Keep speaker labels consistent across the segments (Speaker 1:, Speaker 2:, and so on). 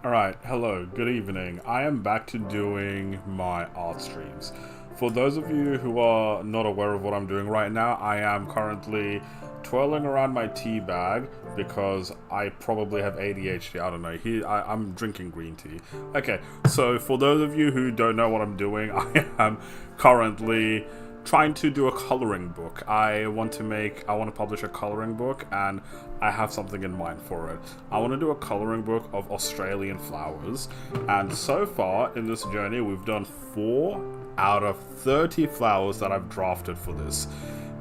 Speaker 1: Alright, hello, good evening. I am back to doing my art streams. For those of you who are not aware of what I'm doing right now, I am currently twirling around my tea bag because I probably have ADHD. I don't know. I'm drinking green tea. Okay, so for those of you who don't know what I'm doing, I am currently trying to do a coloring book. I want to publish a coloring book, and I have something in mind for it. I want to do a coloring book of Australian flowers, and so far in this journey we've done 4 out of 30 flowers that I've drafted for this.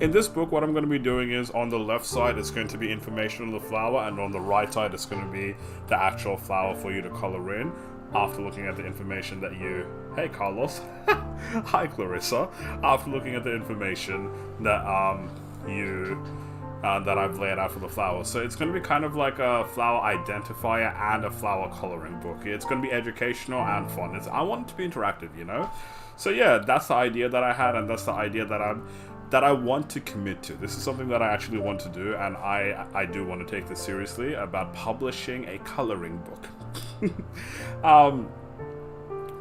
Speaker 1: In this book, what I'm going to be doing is, on the left side it's going to be information on the flower, and on the right side it's going to be the actual flower for you to color in after looking at the information that you... Hey, Carlos. Hi, Clarissa. After looking at the information that that I've laid out for the flowers. So it's going to be kind of like a flower identifier and a flower coloring book. It's going to be educational and fun. I want it to be interactive, you know? So yeah, that's the idea that I had, and that's the idea that I want to commit to. This is something that I actually want to do, and I do want to take this seriously about publishing a coloring book.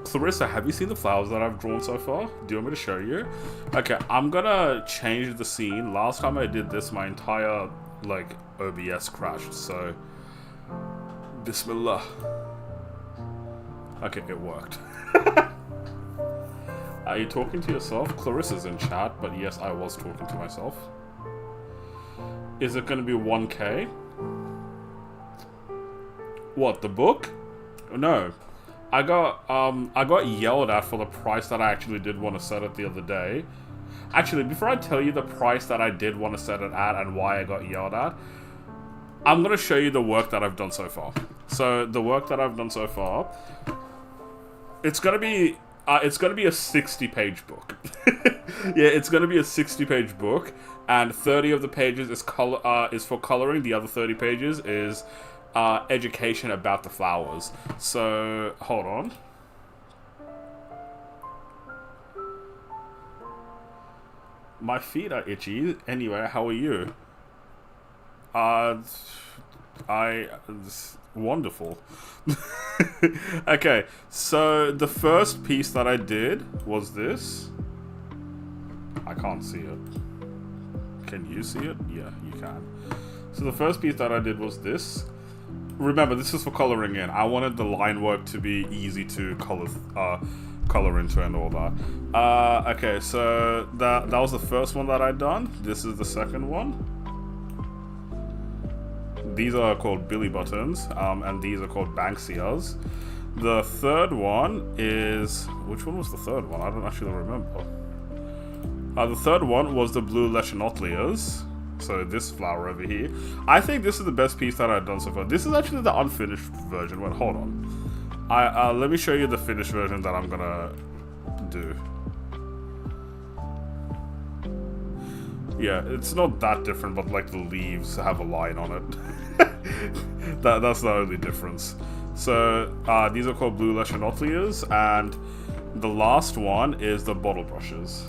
Speaker 1: Clarissa, have you seen the flowers that I've drawn so far? Do you want me to show you? Okay, I'm gonna change the scene. Last time I did this, my entire, OBS crashed, so... Bismillah. Okay, it worked. Are you talking to yourself? Clarissa's in chat, but yes, I was talking to myself. Is it gonna be 1K? What, the book? No. I got yelled at for the price that I actually did want to set it the other day. Actually, before I tell you the price that I did want to set it at and why I got yelled at, I'm going to show you the work that I've done so far. So, the work that I've done so far, it's going to be a 60-page book. Yeah, it's going to be a 60-page book, and 30 of the pages is for coloring. The other 30 pages is education about the flowers. So, hold on. My feet are itchy. Anyway, how are you? Wonderful. Okay, so the first piece that I did was this. I can't see it. Can you see it? Yeah, you can. So the first piece that I did was this. Remember, this is for coloring in. I wanted the line work to be easy to color into and all that. Okay, so that was the first one that I'd done. This is the second one. These are called Billy Buttons, and these are called Banksias. The third one is... Which one was the third one? I don't actually remember. The third one was the Blue Leschenotlias. So this flower over here. I think this is the best piece that I've done so far. This is actually the unfinished version. Wait, hold on. Let me show you the finished version that I'm gonna do. Yeah, it's not that different, but like the leaves have a line on it. That's the only difference. So these are called Blue Leschenotlias, and the last one is the bottle brushes.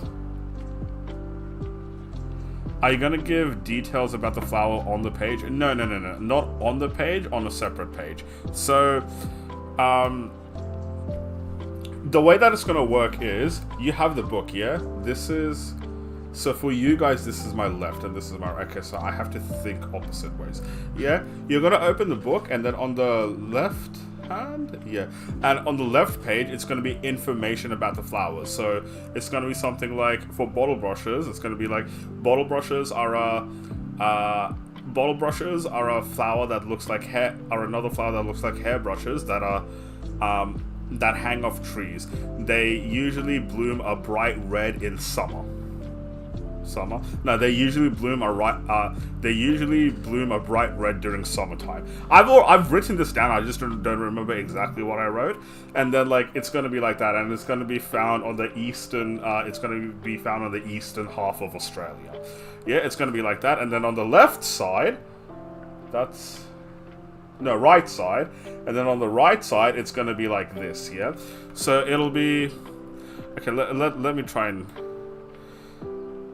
Speaker 1: Are you gonna give details about the flower on the page? No. Not on the page, on a separate page. So, the way that it's gonna work is, you have the book, yeah? So for you guys, this is my left, and this is my right. Okay, so I have to think opposite ways. Yeah? You're gonna open the book, and then on the left hand, yeah, and on the left page it's going to be information about the flowers. So it's going to be something like, for bottle brushes, it's going to be like, bottle brushes are a flower that looks like hair, or another flower that looks like hairbrushes that are that hang off trees. They usually bloom a bright red in summer. No, they usually bloom a bright red during summertime. I've written this down. I just don't remember exactly what I wrote. And then it's going to be like that, and it's going to be found on the eastern. It's going to be found on the eastern half of Australia. Yeah, it's going to be like that. And then on the left side, right side, and then on the right side, it's going to be like this. Yeah, so it'll be okay. Let me try and.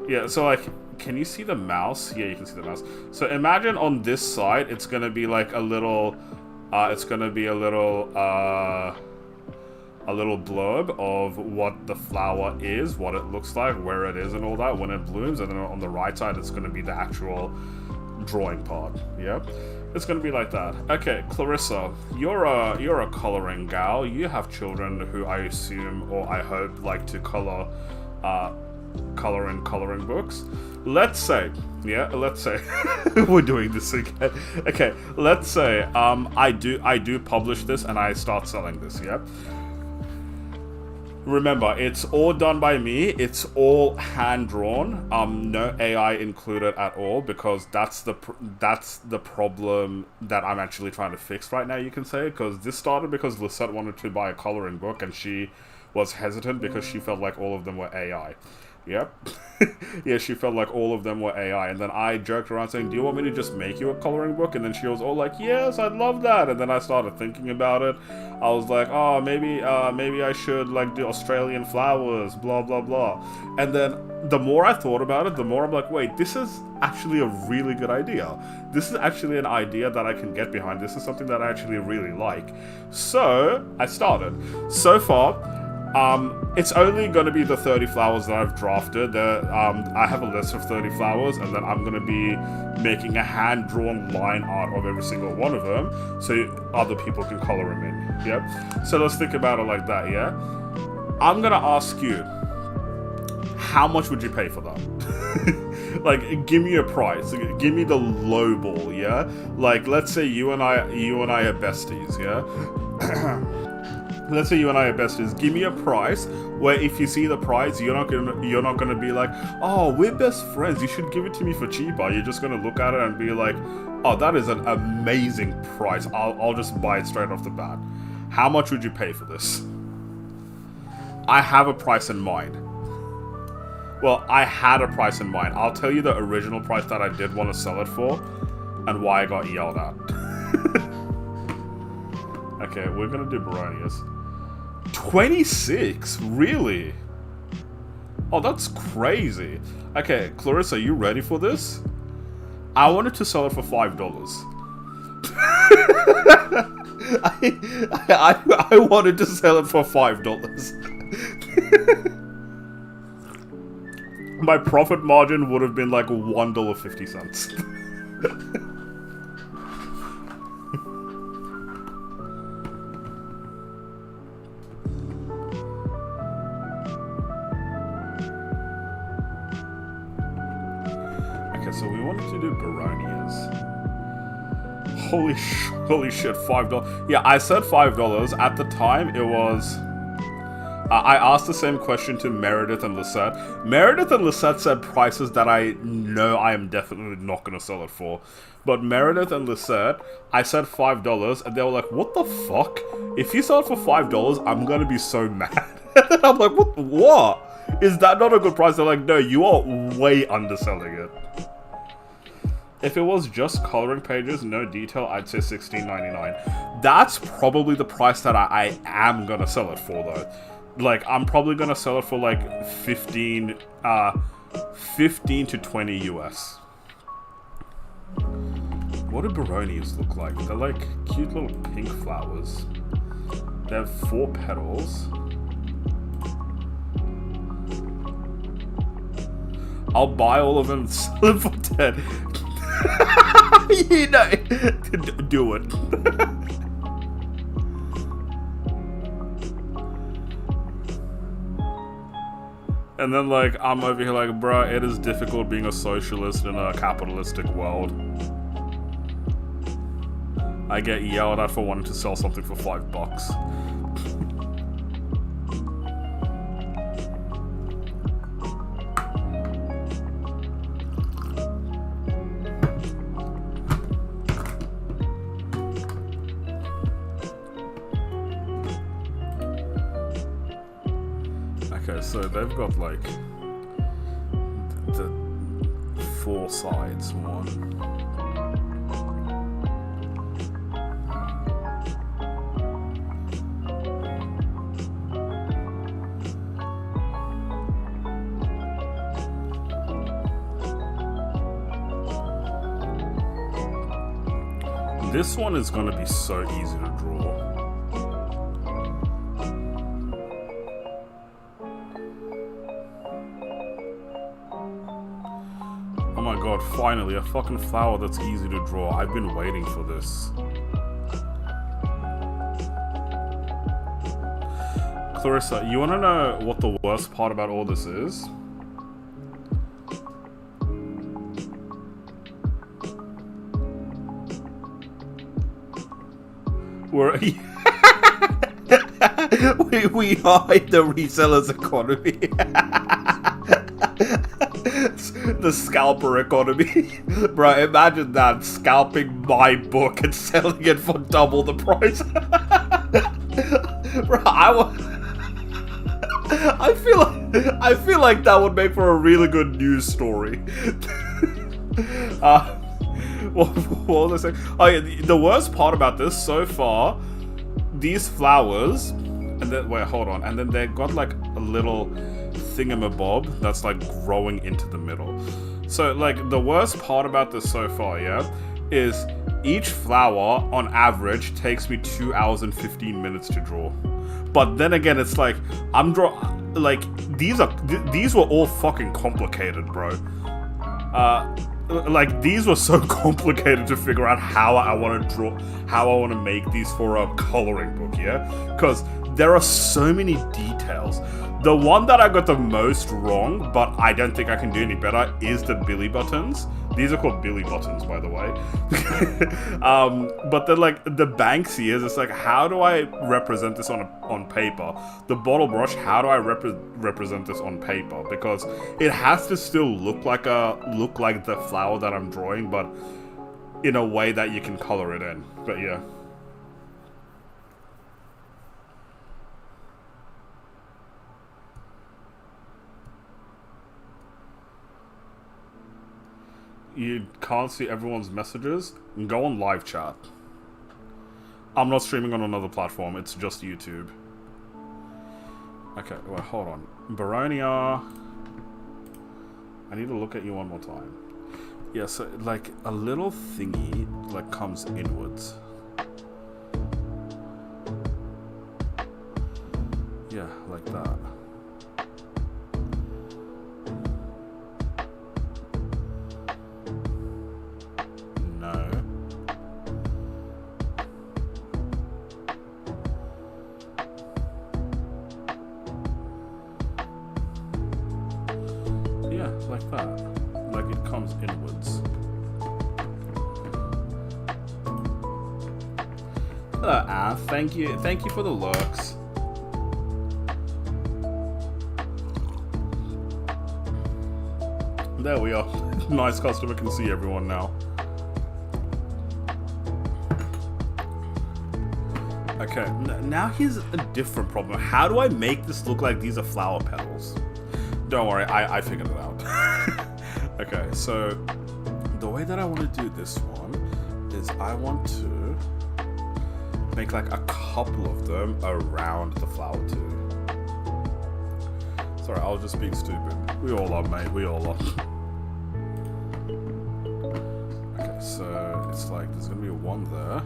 Speaker 1: Yeah, so can you see the mouse? Yeah, you can see the mouse. So imagine on this side, it's gonna be like a little It's going to be a little blurb of what the flower is, what it looks like, where it is and all that when it blooms, and then on the right side it's going to be the actual drawing part. Yep, it's going to be like that. Okay, Clarissa, you're a coloring gal. You have children who I assume, or I hope, like to color in coloring books. Let's say we're doing this again. Okay, let's say I do publish this and I start selling this. Yep. Remember, it's all done by me. It's all hand-drawn. No AI included at all, because that's the problem that I'm actually trying to fix right now, you can say. Because this started because Lisette wanted to buy a coloring book, and she was hesitant because she felt like all of them were AI. Yep. Yeah, she felt like all of them were AI. And then I joked around saying, do you want me to just make you a coloring book? And then she was all like, yes, I'd love that. And then I started thinking about it. I was like, oh, maybe I should like do Australian flowers, blah, blah, blah. And then the more I thought about it, the more I'm like, wait, this is actually a really good idea. This is actually an idea that I can get behind. This is something that I actually really like. So I started. So far, it's only going to be the 30 flowers that I've drafted. I have a list of 30 flowers, and then I'm going to be making a hand-drawn line art of every single one of them, so other people can color them in. Yep. So let's think about it like that, yeah? I'm going to ask you, how much would you pay for that? Like, give me a price. Give me the low ball, yeah? Like, let's say you and I are besties, yeah? Let's say you and I are besties. Give me a price where if you see the price, you're not gonna be like, oh, we're best friends, you should give it to me for cheaper. You're just gonna look at it and be like, oh, that is an amazing price. I'll just buy it straight off the bat. How much would you pay for this? I have a price in mind. Well, I had a price in mind. I'll tell you the original price that I did want to sell it for and why I got yelled at. Okay, we're gonna do Baronius. 26? Really? Oh, that's crazy. Okay, Clarissa, you ready for this? I wanted to sell it for $5. I wanted to sell it for $5. My profit margin would have been like $1.50. So we wanted to do Baronias. Holy shit, $5. Yeah, I said $5. At the time, it was... I asked the same question to Meredith and Lisette. Meredith and Lisette said prices that I know I am definitely not going to sell it for. But Meredith and Lisette, I said $5, and they were like, what the fuck? If you sell it for $5, I'm going to be so mad. And I'm like, what? Is that not a good price? They're like, no, you are way underselling it. If it was just coloring pages, no detail, I'd say $16.99. That's probably the price that I am gonna sell it for, though. Like, I'm probably gonna sell it for like 15 to 20 US. What do Baronias look like? They're like cute little pink flowers. They have 4 petals. I'll buy all of them and sell them for 10. You know, do it. And then, like, I'm over here like, bruh, it is difficult being a socialist in a capitalistic world. I get yelled at for wanting to sell something for $5. Okay, so they've got like the 4 sides. This one is gonna be so easy to draw. Oh my god, finally, a fucking flower that's easy to draw. I've been waiting for this. Clarissa, you wanna know what the worst part about all this is? We're... we are in the resellers economy. The scalper economy. Bro, imagine that, scalping my book and selling it for double the price. Bro, I feel like that would make for a really good news story. What was I saying? Oh yeah, the worst part about this so far, these flowers, and then wait, hold on, and then they got like a little thingamabob that's like growing into the middle. So like the worst part about this so far, yeah, is each flower on average takes me 2 hours and 15 minutes to draw. But then again, it's like these were all fucking complicated, bro. Like these were so complicated to figure out how I want to draw, how I want to make these for a coloring book, yeah? Because there are so many details. The one that I got the most wrong, but I don't think I can do any better, is the Billy buttons. These are called Billy buttons, by the way. But then, like, the Banksy is, it's like, how do I represent this on paper? The bottle brush, how do I represent this on paper? Because it has to still look like the flower that I'm drawing, but in a way that you can color it in. But yeah. You can't see everyone's messages? Go on live chat. I'm not streaming on another platform, it's just YouTube. Okay, wait, hold on. Baronia. I need to look at you one more time. Yeah, so, like, a little thingy, like, comes inwards. Yeah, like that. Like that. Like it comes inwards. Hello, Anne. Thank you for the lurks. There we are. Nice customer can see everyone now. Okay, now here's a different problem. How do I make this look like these are flower petals? Don't worry, I figured it out. Okay, so the way that I want to do this one is I want to make like a couple of them around the flower too. Sorry, I was just being stupid. We all are, mate. We all are. Okay, so it's like there's gonna be one there.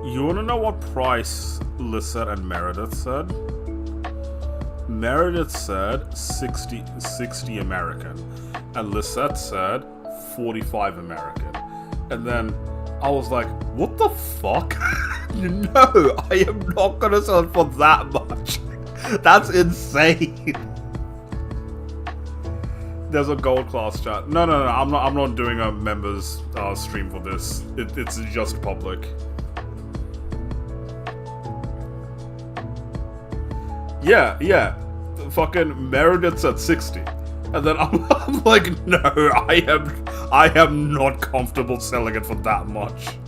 Speaker 1: You wanna know what price Lisette and Meredith said? Meredith said 60 American, and Lisette said 45 American. And then I was like, what the fuck? No, I am not gonna sell it for that much. That's insane. There's a gold class chat. No, I'm not doing a members stream for this. It's just public. Yeah. Fucking Meredith's at 60. And then I'm like, no, I am not comfortable selling it for that much.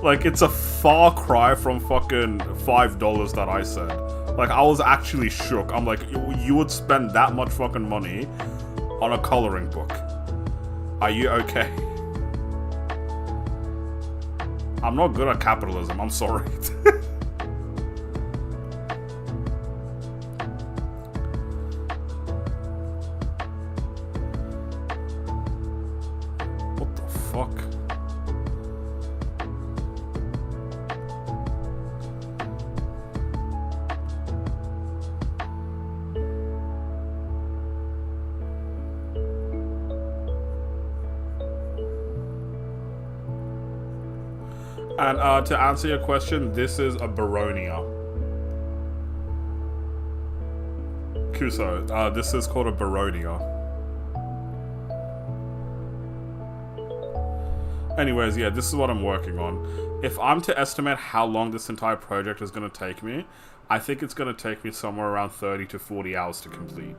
Speaker 1: Like, it's a far cry from fucking $5 that I said. Like, I was actually shook. I'm like, you would spend that much fucking money on a coloring book. Are you okay? I'm not good at capitalism, I'm sorry. What the fuck? And to answer your question, this is a Baronia. Kuso, this is called a Baronia. Anyways, yeah, this is what I'm working on. If I'm to estimate how long this entire project is going to take me, I think it's going to take me somewhere around 30 to 40 hours to complete.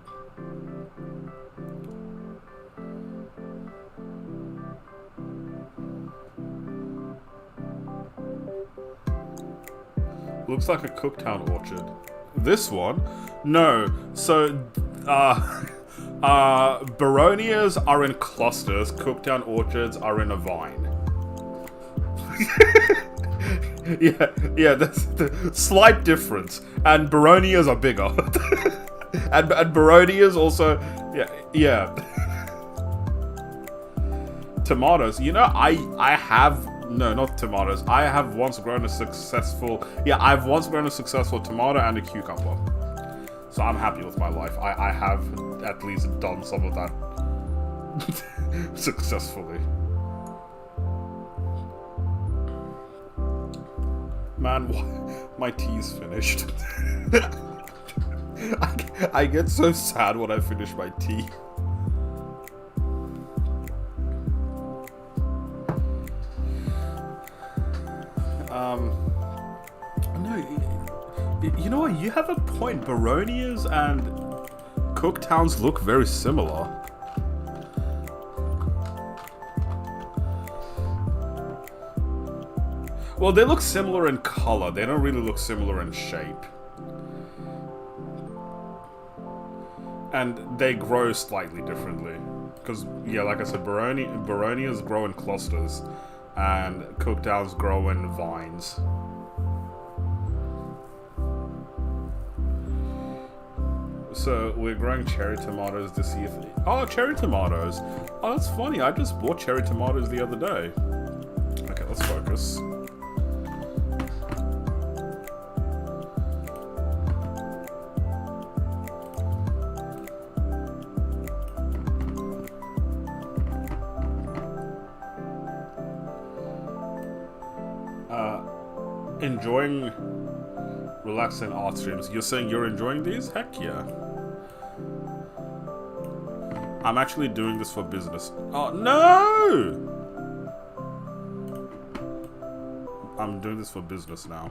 Speaker 1: Looks like a Cooktown orchard. This one? No. So, Baronias are in clusters, Cooktown orchards are in a vine. yeah, that's the slight difference. And Baronias are bigger. and Baronias also, yeah. Tomatoes. You know, I have... No, not tomatoes. I have once grown a successful... Yeah, I've once grown a successful tomato and a cucumber. So I'm happy with my life. I have at least done some of that successfully. Man, my tea's finished. I get so sad when I finish my tea. No, you know what? You have a point. Baronias and Cooktowns look very similar. Well, they look similar in color. They don't really look similar in shape. And they grow slightly differently. Because, yeah, like I said, Baronias grow in clusters. And Cooktowns grow in vines. So we're growing cherry tomatoes to see if... Oh, cherry tomatoes! Oh, that's funny. I just bought cherry tomatoes the other day. Okay, let's focus. Enjoying relaxing art streams. You're saying you're enjoying these? Heck yeah. I'm actually doing this for business. Oh, no! I'm doing this for business now.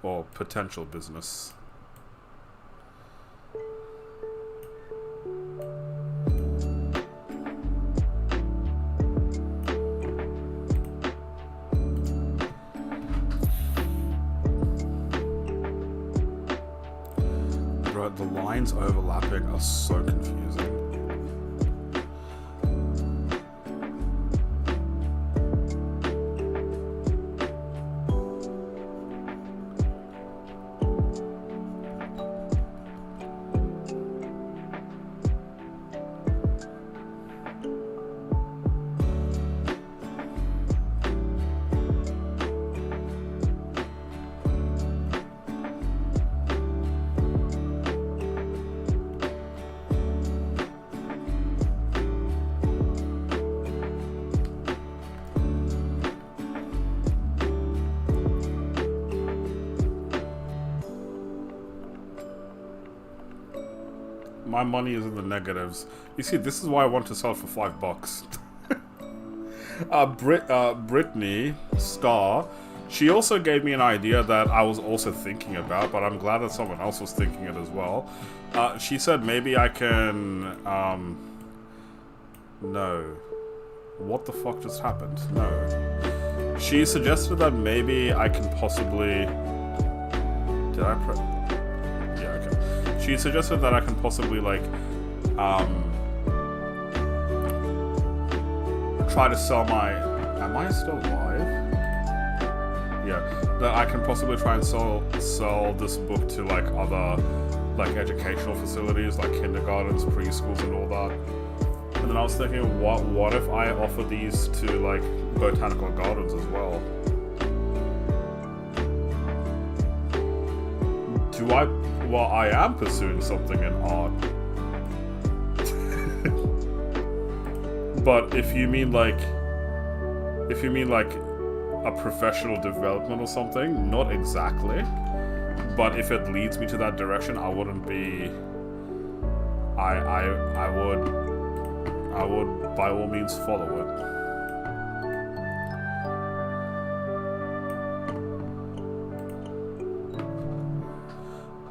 Speaker 1: Or potential business. The lines overlapping are so confusing. My money is in the negatives. You see, this is why I want to sell for $5. Brittany Star, she also gave me an idea that I was also thinking about, but I'm glad that someone else was thinking it as well. She said maybe I can, no. What the fuck just happened? No. She suggested that maybe I can possibly... Did I press... Yeah, okay. She suggested that I can possibly, like, try to sell my... Am I still live? Yeah. That I can possibly try and sell this book to, like, other, like, educational facilities, like kindergartens, preschools, and all that. And then I was thinking, what if I offer these to, like, botanical gardens as well? Well, I am pursuing something in art. But if you mean like a professional development or something, not exactly. But if it leads me to that direction, I wouldn't be... I would by all means follow it.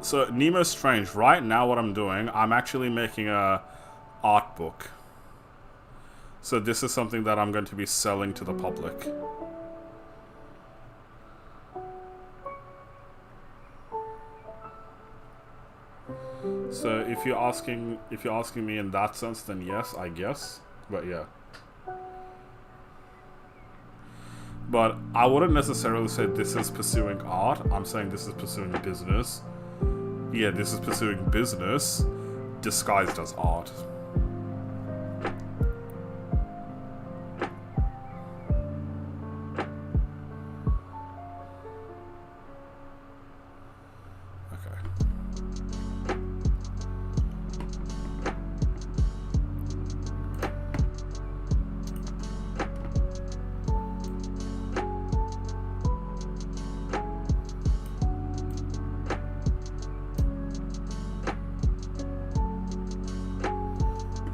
Speaker 1: So, Nemo Strange, right now what I'm doing, I'm actually making a art book. So this is something that I'm going to be selling to the public. So if you're asking me in that sense, then yes, I guess. But yeah. But I wouldn't necessarily say this is pursuing art. I'm saying this is pursuing business. Yeah, this is pursuing business disguised as art.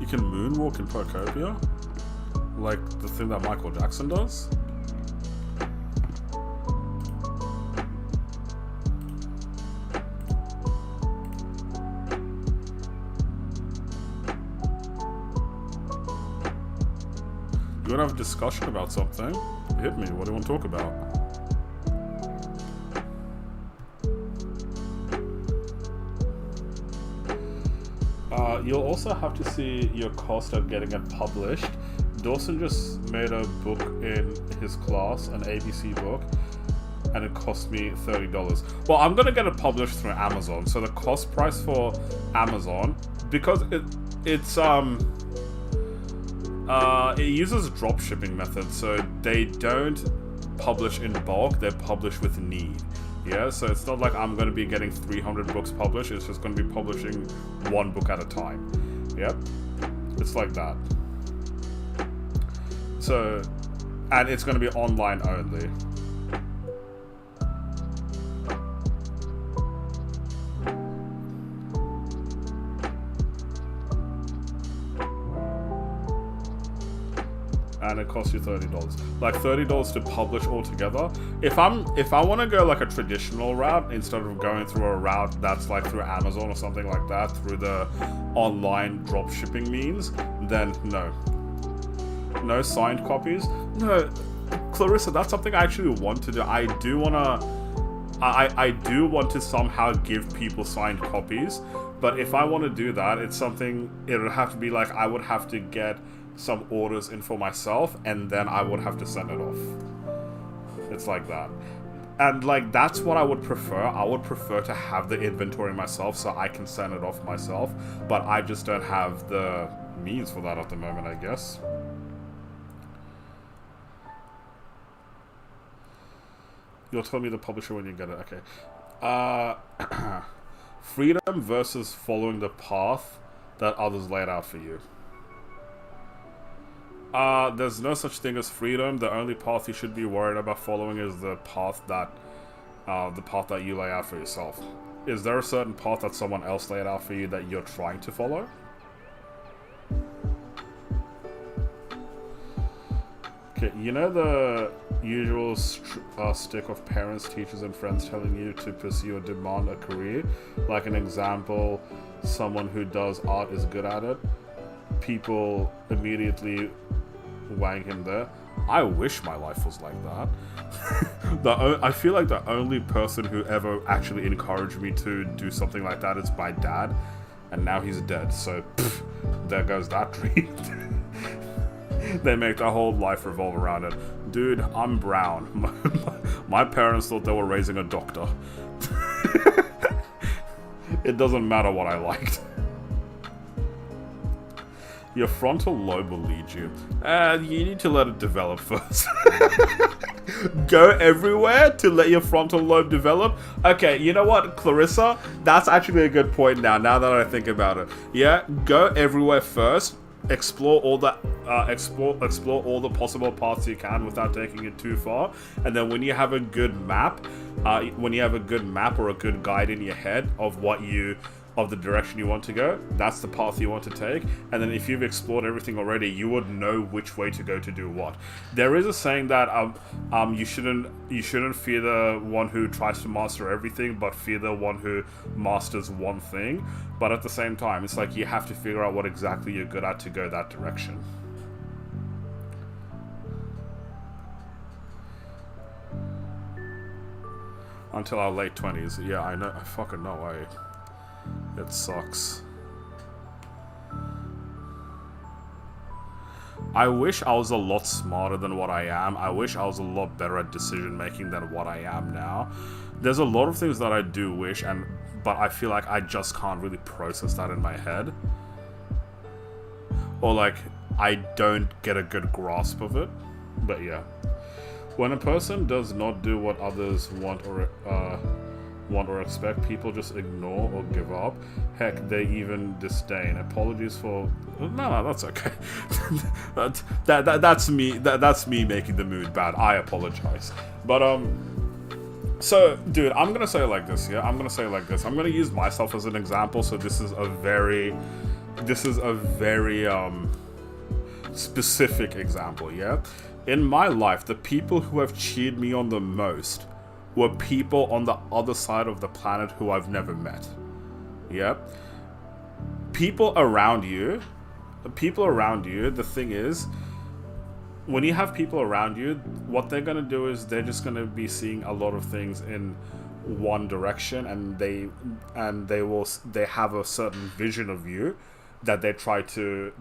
Speaker 1: Can moonwalk in Procopia? Like the thing that Michael Jackson does? You wanna have a discussion about something? Hit me, what do you want to talk about? You'll also have to see your cost of getting it published. Dawson just made a book in his class, an ABC book, and it cost me $30. Well, I'm gonna get it published through Amazon, so the cost price for Amazon, because it uses drop shipping methods, so they don't publish in bulk, they publish with need. Yeah, so it's not like I'm going to be getting 300 books published, it's just going to be publishing one book at a time. Yep, it's like that. So, and it's going to be online only. And it costs you $30. Like $30 to publish altogether. If I want to go like a traditional route instead of going through a route that's like through Amazon or something like that, through the online drop shipping means, then no. No signed copies. No, Clarissa, that's something I actually want to do. I do want to somehow give people signed copies, but if I want to do that, it would have to be like I would have to get some orders in for myself, and then I would have to send it off. It's like that. And like, that's what I would prefer. I would prefer to have the inventory myself so I can send it off myself, but I just don't have the means for that at the moment, I guess. You'll tell me the publisher when you get it, okay. Freedom versus following the path that others laid out for you. There's no such thing as freedom. The only path you should be worried about following is the path that you lay out for yourself. Is there a certain path that someone else laid out for you that you're trying to follow? Okay, you know the usual stick of parents, teachers, and friends telling you to pursue or demand a career? Like an example, someone who does art is good at it. People immediately weighing him there. I wish my life was like that. I feel like the only person who ever actually encouraged me to do something like that is my dad, and now he's dead. So there goes that dream. They make their whole life revolve around it. Dude, I'm brown. My parents thought they were raising a doctor. It doesn't matter what I liked. Your frontal lobe will lead you. You need to let it develop first. Go everywhere to let your frontal lobe develop? Okay, you know what, Clarissa? That's actually a good point now that I think about it. Yeah, go everywhere first. Explore all the explore all the possible paths you can without taking it too far, and then when you have a good map, or a good guide in your head of the direction you want to go, that's the path you want to take. And then if you've explored everything already, you would know which way to go to do what. There is a saying that you shouldn't fear the one who tries to master everything, but fear the one who masters one thing. But at the same time, it's like you have to figure out what exactly you're good at to go that direction. Until our late 20s. Yeah, I know. I fucking know. It sucks. I wish I was a lot smarter than what I am. I wish I was a lot better at decision making than what I am now. There's a lot of things that I do wish, but I feel like I just can't really process that in my head. Or like, I don't get a good grasp of it. But yeah. When a person does not do what others want or expect, people just ignore or give up. Heck, they even disdain. Apologies for... No, that's okay. That's me. That's me making the mood bad. I apologize. But so, dude, I'm gonna say it like this. Yeah, I'm gonna say it like this. I'm gonna use myself as an example. So this is a very specific example. Yeah, in my life, the people who have cheered me on the most were people on the other side of the planet who I've never met. Yep. People around you, the thing is, when you have people around you, what they're gonna do is they're just gonna be seeing a lot of things in one direction, and they have a certain vision of you that they try to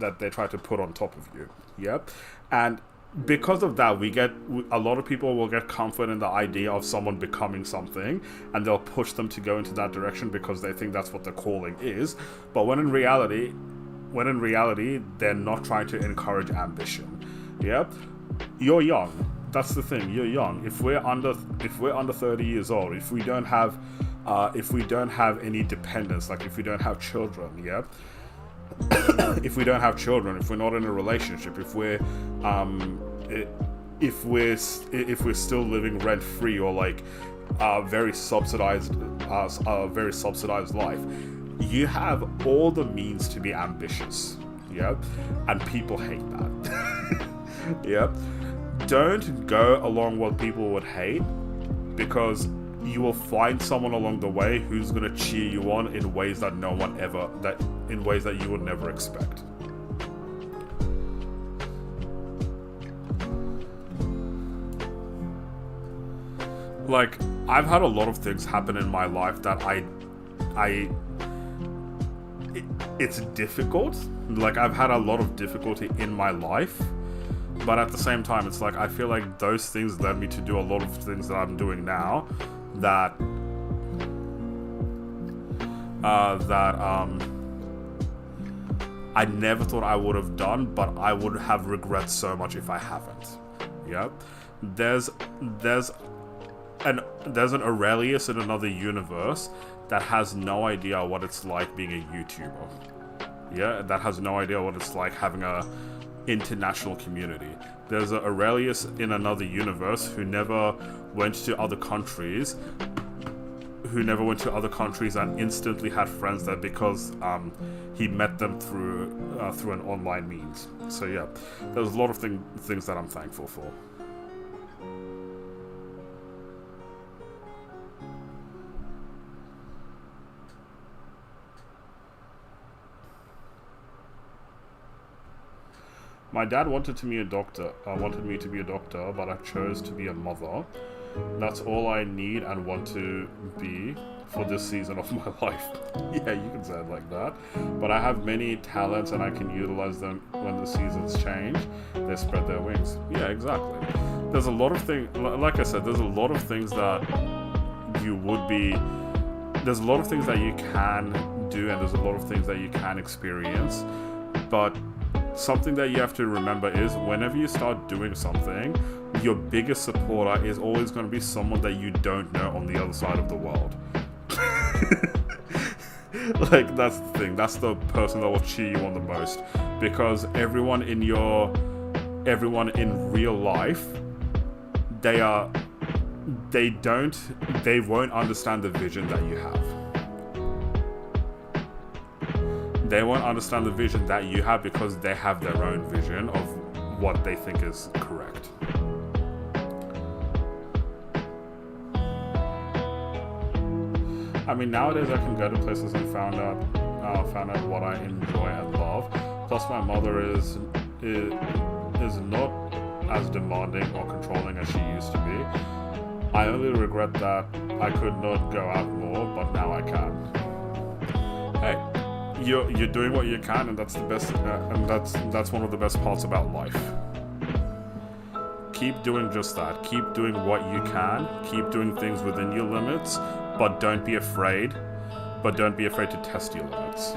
Speaker 1: put on top of you. Yep. And because of that, a lot of people will get comfort in the idea of someone becoming something, and they'll push them to go into that direction because they think that's what their calling is. But when in reality, they're not trying to encourage ambition. Yeah, you're young. That's the thing. You're young. If we're under 30 years old, if we don't have any dependents, like if we don't have children, yeah. If we don't have children, if we're not in a relationship, if we're still living rent free, or like very subsidized life, you have all the means to be ambitious. Yeah, and people hate that. Yeah, don't go along what people would hate, because you will find someone along the way who's gonna cheer you on in ways that in ways that you would never expect. Like, I've had a lot of things happen in my life that it's difficult. Like, I've had a lot of difficulty in my life, but at the same time, it's like, I feel like those things led me to do a lot of things that I'm doing now that I never thought I would have done, but I would have regret so much if I haven't. Yeah, there's an Aurelius in another universe that has no idea what it's like being a YouTuber. Yeah, that has no idea what it's like having a international community. There's an Aurelius in another universe who never went to other countries, and instantly had friends there because he met them through an online means. So yeah, there's a lot of things that I'm thankful for. My dad wanted me to be a doctor, but I chose to be a mother. That's all I need and want to be for this season of my life. Yeah, you can say it like that. But I have many talents and I can utilize them when the seasons change. They spread their wings. Yeah, exactly. There's a lot of things, like I said, there's a lot of things that you would be, there's a lot of things that you can do and there's a lot of things that you can experience. But something that you have to remember is whenever you start doing something, your biggest supporter is always going to be someone that you don't know on the other side of the world. Like, that's the thing. That's the person that will cheer you on the most. Because everyone in real life, they won't understand the vision that you have. They won't understand the vision that you have because they have their own vision of what they think is correct. I mean, nowadays I can go to places and found out what I enjoy and love. Plus, my mother is not as demanding or controlling as she used to be. I only regret that I could not go out more, but now I can. Hey, you're doing what you can, and that's the best. And that's one of the best parts about life. Keep doing just that. Keep doing what you can. Keep doing things within your limits. But don't be afraid. But don't be afraid to test your limits.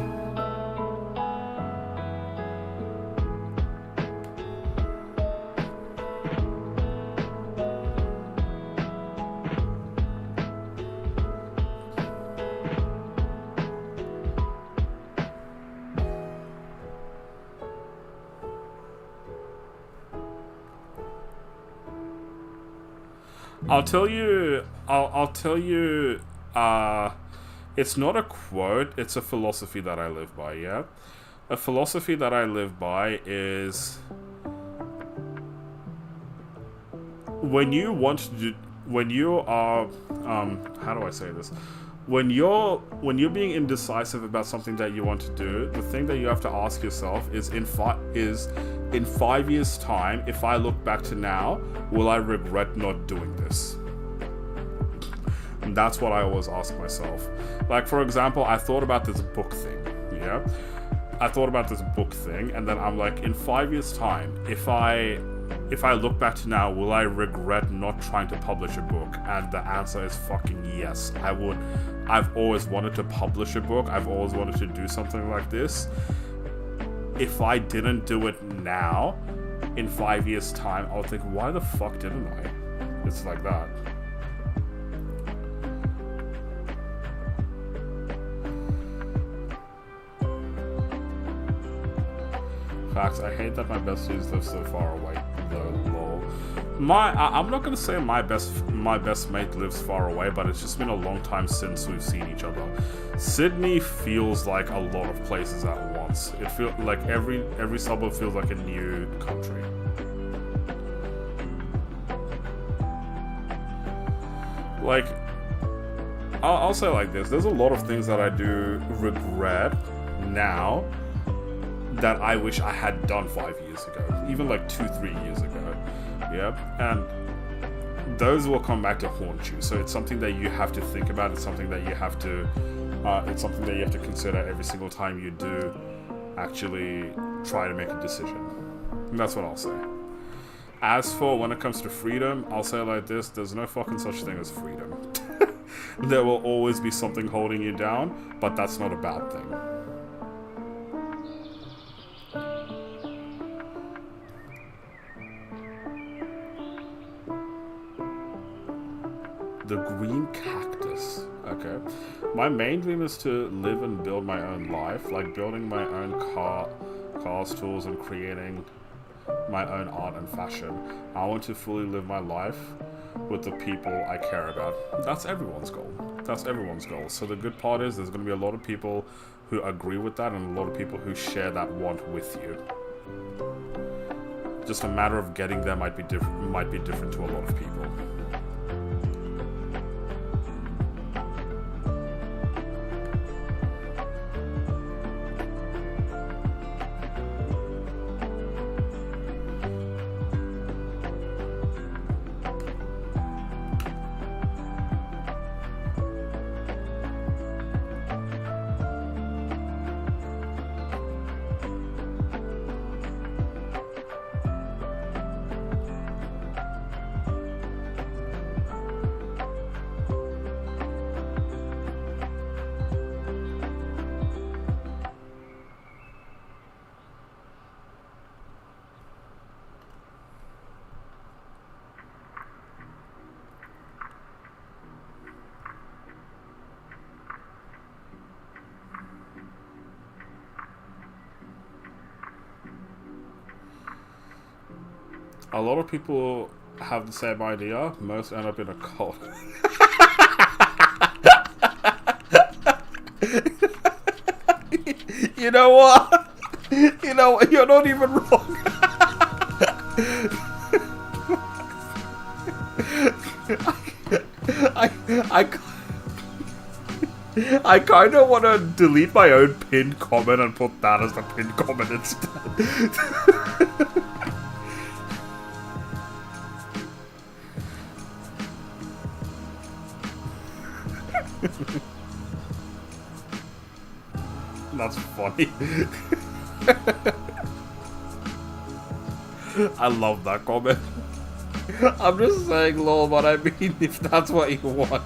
Speaker 1: I'll tell you, it's not a quote, it's a philosophy that I live by, yeah? A philosophy that I live by is when you are, how do I say this? When you're being indecisive about something that you want to do, the thing that you have to ask yourself is in 5 years' time, if I look back to now, will I regret not doing this? And that's what I always ask myself. Like, for example, I thought about this book thing, yeah? I thought about this book thing, and then I'm like, in 5 years' time, if I look back to now, will I regret not trying to publish a book? And the answer is fucking yes, I would. I've always wanted to publish a book. I've always wanted to do something like this. If I didn't do it now, in 5 years' time, I'll think, why the fuck didn't I? It's like that. Facts, I hate that my besties live so far away, though, lol. I'm not gonna say my best mate lives far away, but it's just been a long time since we've seen each other. Sydney feels like a lot of places at once. It feels like every suburb feels like a new country. Like, I'll say like this, there's a lot of things that I do regret now that I wish I had done 5 years ago, even like 2-3 years ago, yeah, and those will come back to haunt you. So it's something that you have to think about. It's something that you have to, consider every single time you do actually try to make a decision. And that's what I'll say. As for when it comes to freedom, I'll say it like this: there's no fucking such thing as freedom. There will always be something holding you down, but that's not a bad thing. The green cactus. Okay. My main dream is to live and build my own life, like building my own cars, tools, and creating my own art and fashion. I want to fully live my life with the people I care about. That's everyone's goal. That's everyone's goal. So the good part is there's going to be a lot of people who agree with that and a lot of people who share that want with you. Just a matter of getting there might be different to a lot of people. A lot of people have the same idea. Most end up in a cult. You know what? You know what? You're not even wrong. I, I, I kind of want to delete my own pinned comment and put that as the pinned comment instead. That's funny. I love that comment. I'm just saying, lol, but I mean, if that's what you want.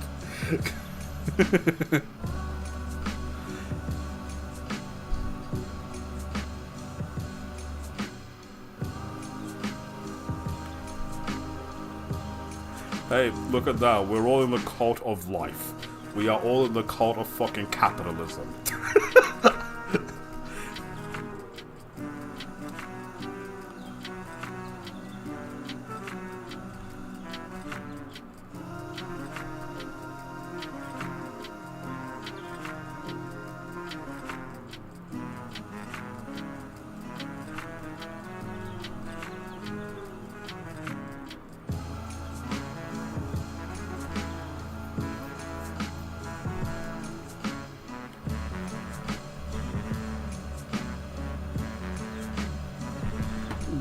Speaker 1: Hey, look at that. We're all in the cult of life. We are all in the cult of fucking capitalism.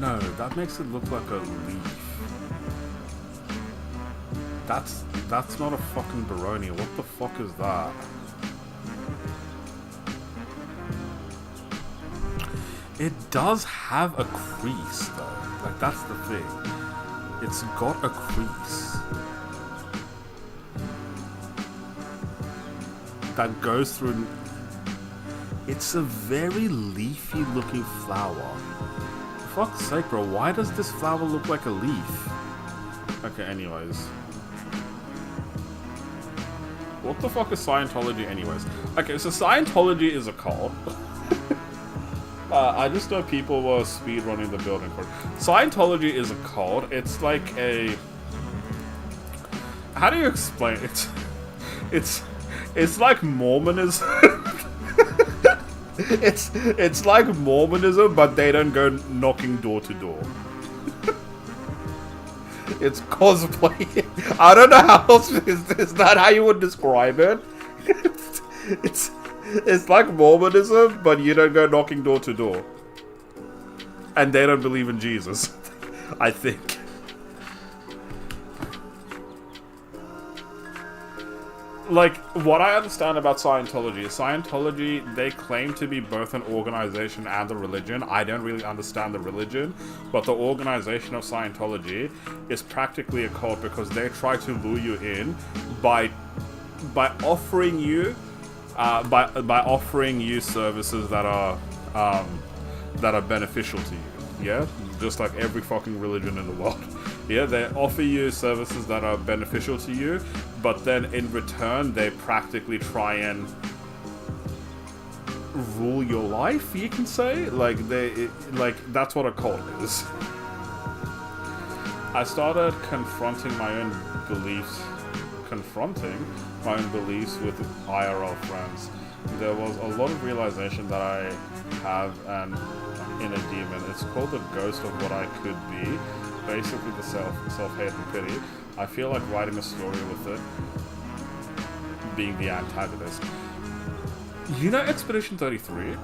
Speaker 1: No, that makes it look like a leaf. That's not a fucking Baroni. What the fuck is that? It does have a crease though. Like, that's the thing. It's got a crease that goes through. It's a very leafy looking flower. For fuck's sake, bro, why does this flower look like a leaf? Okay, anyways. What the fuck is Scientology anyways? Okay, so Scientology is a cult. I just know people were speedrunning the building for it. Scientology is a cult. It's like a... How do you explain it? It's like Mormonism. It's like Mormonism, but they don't go knocking door to door. It's cosplay. I don't know how else is that how you would describe it. It's like Mormonism, but you don't go knocking door to door. And they don't believe in Jesus, I think. Like, what I understand about Scientology, they claim to be both an organization and a religion. I don't really understand the religion, but the organization of Scientology is practically a cult because they try to lure you in by offering you by offering you services that are beneficial to you. Yeah, just like every fucking religion in the world. Yeah, they offer you services that are beneficial to you, but then in return, they practically try and rule your life, you can say. Like, that's what a cult is. I started confronting my own beliefs with IRL friends. There was a lot of realization that I have an inner demon. It's called the ghost of what I could be. Basically the self-hate and pity. I feel like writing a story with it, being the antagonist. You know Expedition 33?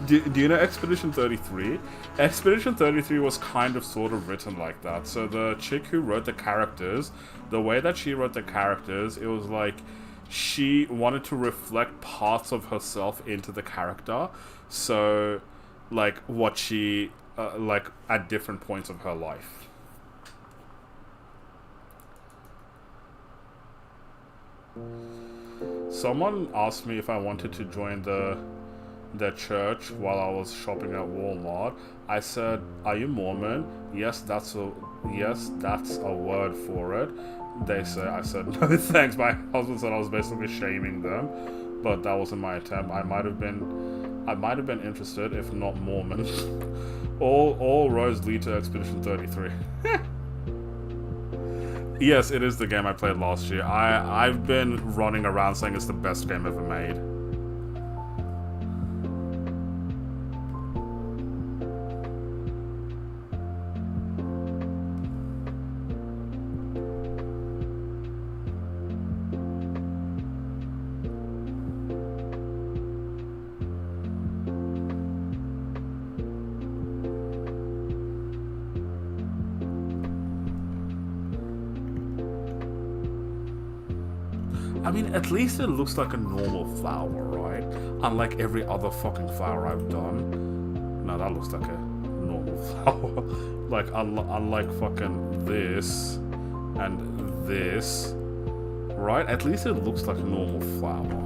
Speaker 1: do you know Expedition 33? Expedition 33 was kind of sort of written like that. So the chick who wrote the characters, the way that she wrote the characters, it was like she wanted to reflect parts of herself into the character. So, like, what she... like, at different points of her life. Someone asked me if I wanted to join the church while I was shopping at Walmart. I said, "Are you Mormon?" Yes, that's a word for it. I said, "No thanks." My husband said I was basically shaming them. but that wasn't my attempt. I might have been interested, if not Mormon. all roads lead to Expedition 33. Yes, it is the game I played last year. I've been running around saying it's the best game ever made. I mean, at least it looks like a normal flower, right? Unlike every other fucking flower I've done. No, that looks like a normal flower. Like, unlike fucking this and this, right? At least it looks like a normal flower.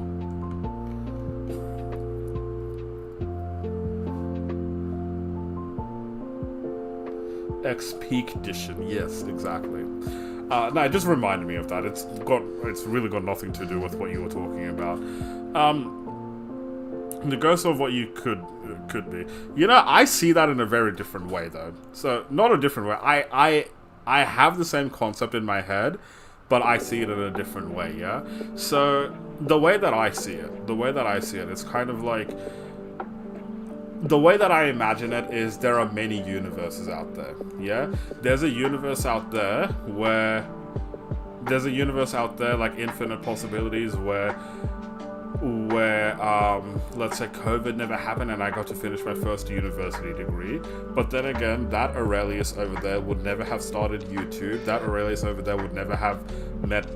Speaker 1: X-Peak Edition, yes, exactly. No, it just reminded me of that. It's really got nothing to do with what you were talking about. The ghost of what you could be. You know, I see that in a very different way, though. So, not a different way. I have the same concept in my head, but I see it in a different way, yeah? So, the way that I see it, it's kind of like... The way that I imagine it is there are many universes out there, yeah? There's a universe out there where... There's a universe out there, like infinite possibilities, where let's say COVID never happened and I got to finish my first university degree. But then again, that Aurelius over there would never have started YouTube. That Aurelius over there would never have met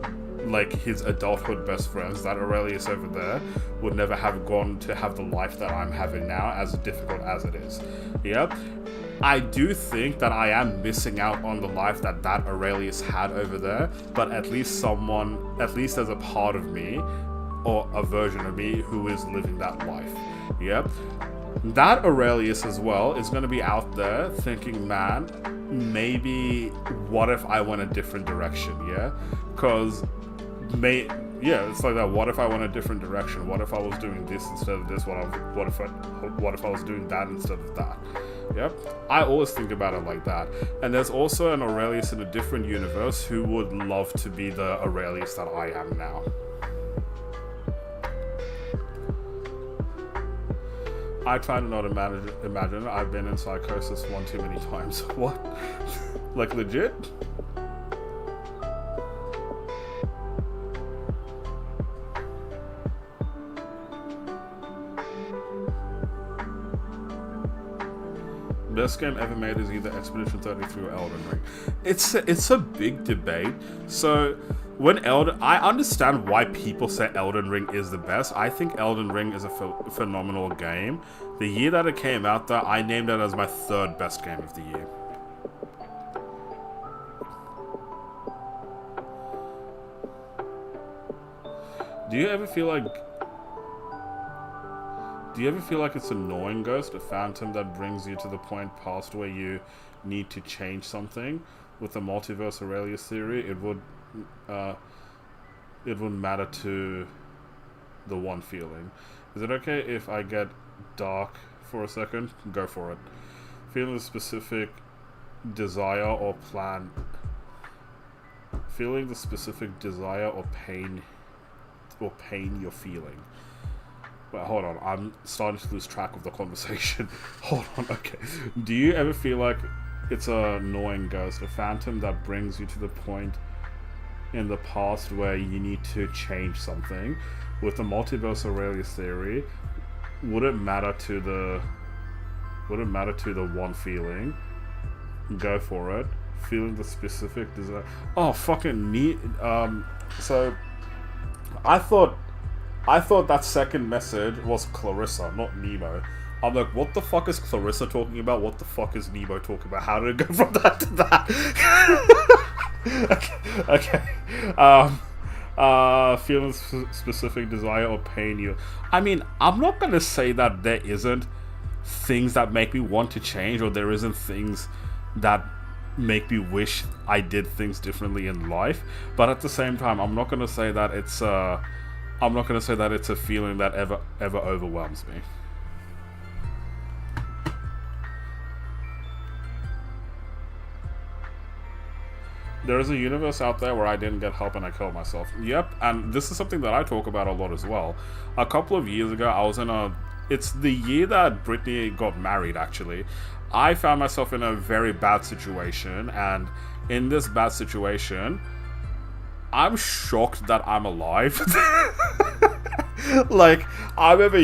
Speaker 1: like his adulthood best friends. That Aurelius over there would never have gone to have the life that I'm having now, as difficult as it is. Yep. I do think that I am missing out on the life that Aurelius had over there, but at least there's a part of me, or a version of me, who is living that life. Yep. That Aurelius as well is going to be out there thinking, man, maybe what if I went a different direction, yeah? Because it's like that. What if I went a different direction? What if I was doing this instead of this? What if I was doing that instead of that? Yep. I always think about it like that. And there's also an Aurelius in a different universe who would love to be the Aurelius that I am now. I try to not imagine. I've been in psychosis one too many times. What? Like legit? Best game ever made is either Expedition 33 or Elden Ring. It's a big debate. So I understand why people say Elden Ring is the best. I think Elden Ring is a phenomenal game. The year that it came out, though, I named it as my third best game of the year. Do you ever feel like it's annoying, Ghost, a phantom that brings you to the point past where you need to change something? With the multiverse Aurelius theory, it would matter to the one feeling. Is it okay if I get dark for a second? Go for it. Feeling the specific desire or plan. Feeling the specific desire or pain you're feeling. Well, hold on, I'm starting to lose track of the conversation. Hold on, okay. Do you ever feel like it's an annoying ghost, a phantom that brings you to the point in the past where you need to change something? With the multiverse Aurelius theory, would it matter to the one feeling? Go for it. Feeling the specific desire. Oh, fucking neat. So I thought that second message was Clarissa, not Nemo. I'm like, what the fuck is Clarissa talking about? What the fuck is Nemo talking about? How did it go from that to that? Okay. Feeling specific desire or pain you. I mean, I'm not gonna say that there isn't things that make me want to change, or there isn't things that make me wish I did things differently in life. But at the same time, I'm not gonna say that it's I'm not going to say that it's a feeling that ever overwhelms me. There is a universe out there where I didn't get help and I killed myself. Yep, and this is something that I talk about a lot as well. A couple of years ago, I was in a... It's the year that Britney got married, actually. I found myself in a very bad situation, and in this bad situation, I'm shocked that I'm alive. I'm over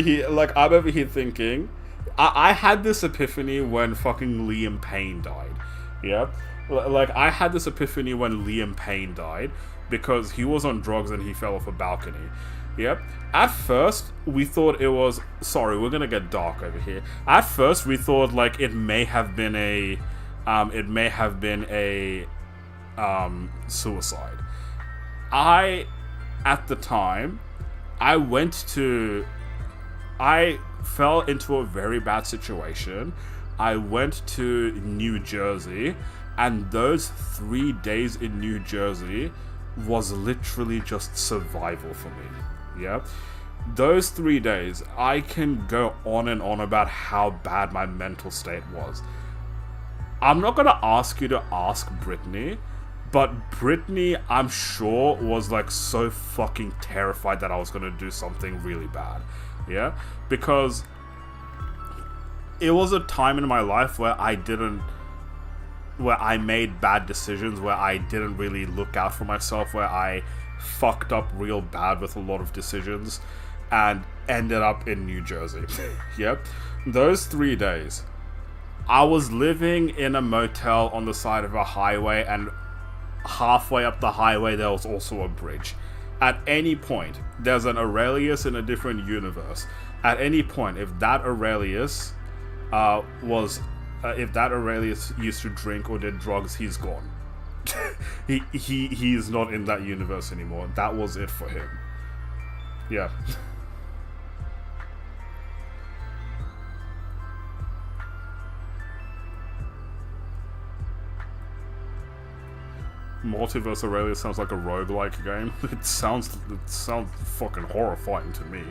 Speaker 1: here thinking... I had this epiphany when fucking Liam Payne died. Yep. I had this epiphany when Liam Payne died because he was on drugs and he fell off a balcony. Yep. At first, we thought it was... Sorry, we're gonna get dark over here. At first, we thought, it may have been a... suicide. At the time, I fell into a very bad situation. I went to New Jersey, and those 3 days in New Jersey was literally just survival for me. Yeah? Those 3 days, I can go on and on about how bad my mental state was. I'm not gonna ask you to ask Britney, but Britney, I'm sure, was so fucking terrified that I was gonna do something really bad. Yeah? Because it was a time in my life where I made bad decisions, where I didn't really look out for myself, where I fucked up real bad with a lot of decisions and ended up in New Jersey. Yep. Those 3 days, I was living in a motel on the side of a highway, and halfway up the highway there was also a bridge. At any point, there's an Aurelius in a different universe. At any point, if that Aurelius if that Aurelius used to drink or did drugs, he's gone. He's not in that universe anymore. That was it for him. Yeah. Multiverse Aurelius sounds like a roguelike game. It sounds fucking horrifying to me.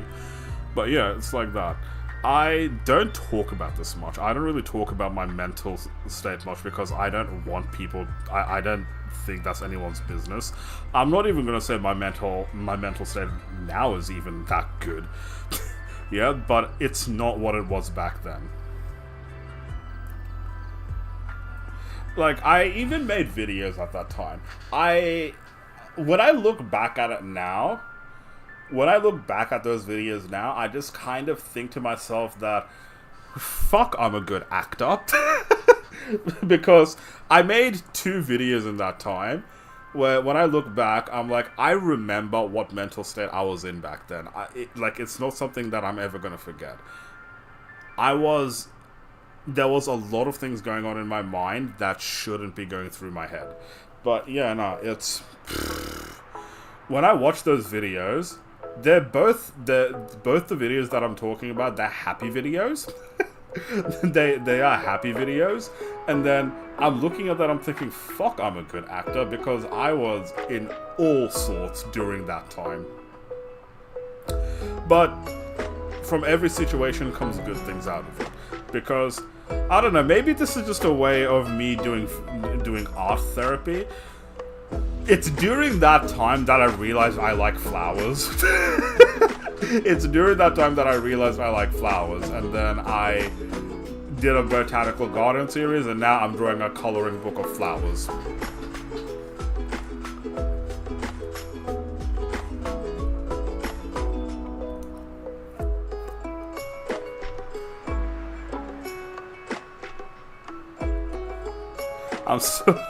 Speaker 1: But yeah, it's like that. I don't talk about this much. I don't really talk about my mental state much because I don't want people... I don't think that's anyone's business. I'm not even gonna say my mental state now is even that good. Yeah, but it's not what it was back then. I even made videos at that time. When I look back at it now... When I look back at those videos now, I just kind of think to myself that, fuck, I'm a good actor. Because I made 2 videos in that time, where when I look back, I'm like, I remember what mental state I was in back then. It's not something that I'm ever going to forget. There was a lot of things going on in my mind that shouldn't be going through my head. But yeah, no, it's... When I watch those videos... They're both the videos that I'm talking about, they're happy videos. they are happy videos. And then I'm looking at that, I'm thinking, fuck, I'm a good actor, because I was in all sorts during that time. But from every situation comes good things out of it. Because, I don't know, maybe this is just a way of me doing art therapy. It's during that time that I realized I like flowers. It's during that time that I realized I like flowers. And then I did a botanical garden series, and now I'm drawing a coloring book of flowers.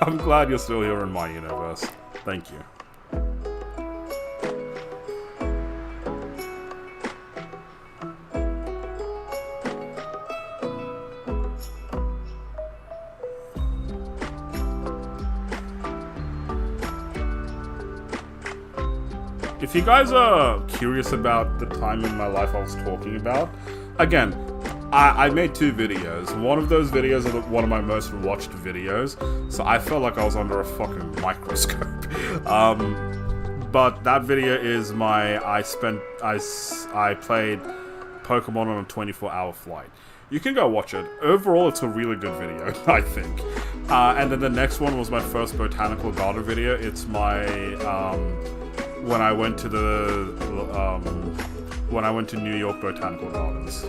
Speaker 1: I'm glad you're still here in my universe. Thank you. If you guys are curious about the time in my life I was talking about, again, I made 2 videos. One of those videos are one of my most watched videos, so I felt like I was under a fucking microscope. but that video is I played Pokemon on a 24-hour flight. You can go watch it. Overall, it's a really good video, I think. And then the next one was my first botanical garden video. It's my when I went to New York Botanical Gardens.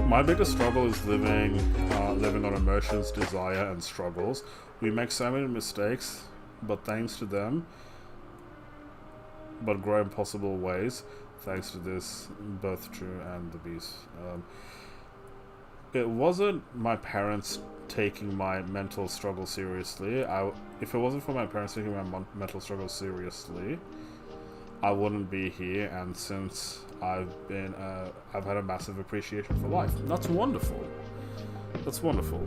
Speaker 1: My biggest struggle is living on emotions, desire, and struggles. We make so many mistakes, but thanks to them, but grow in possible ways. Thanks to this, both true and the beast. It wasn't my parents taking my mental struggle seriously. If it wasn't for my parents taking my mental struggle seriously, I wouldn't be here. And since I've had a massive appreciation for life. That's wonderful. That's wonderful.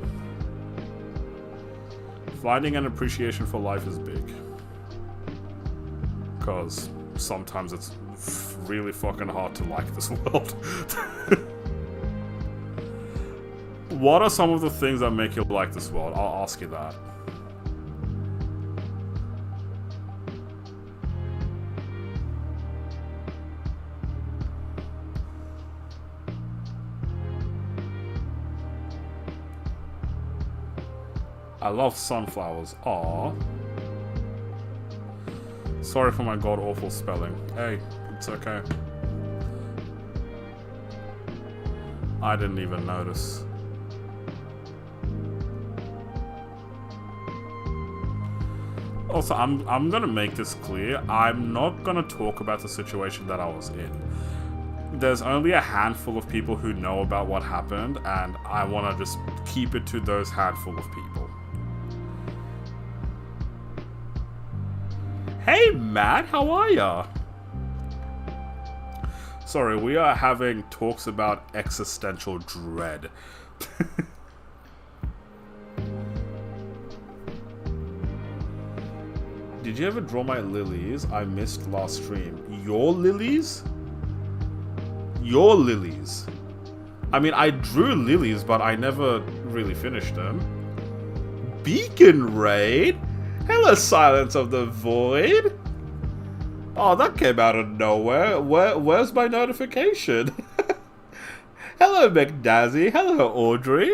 Speaker 1: Finding an appreciation for life is big, because sometimes it's really fucking hard to like this world. What are some of the things that make you like this world? I'll ask you that. I love sunflowers. Aww. Sorry for my god-awful spelling. Hey, it's okay. I didn't even notice. Also, I'm gonna make this clear. I'm not gonna talk about the situation that I was in. There's only a handful of people who know about what happened, and I want to just keep it to those handful of people. Hey Matt, how are ya? Sorry, we are having talks about existential dread. Did you ever draw my lilies? I missed last stream. Your lilies? Your lilies. I mean, I drew lilies, but I never really finished them. Beacon Raid? Hello, Silence of the Void. Oh, that came out of nowhere. Where's my notification? Hello, McDazzy. Hello, Audrey.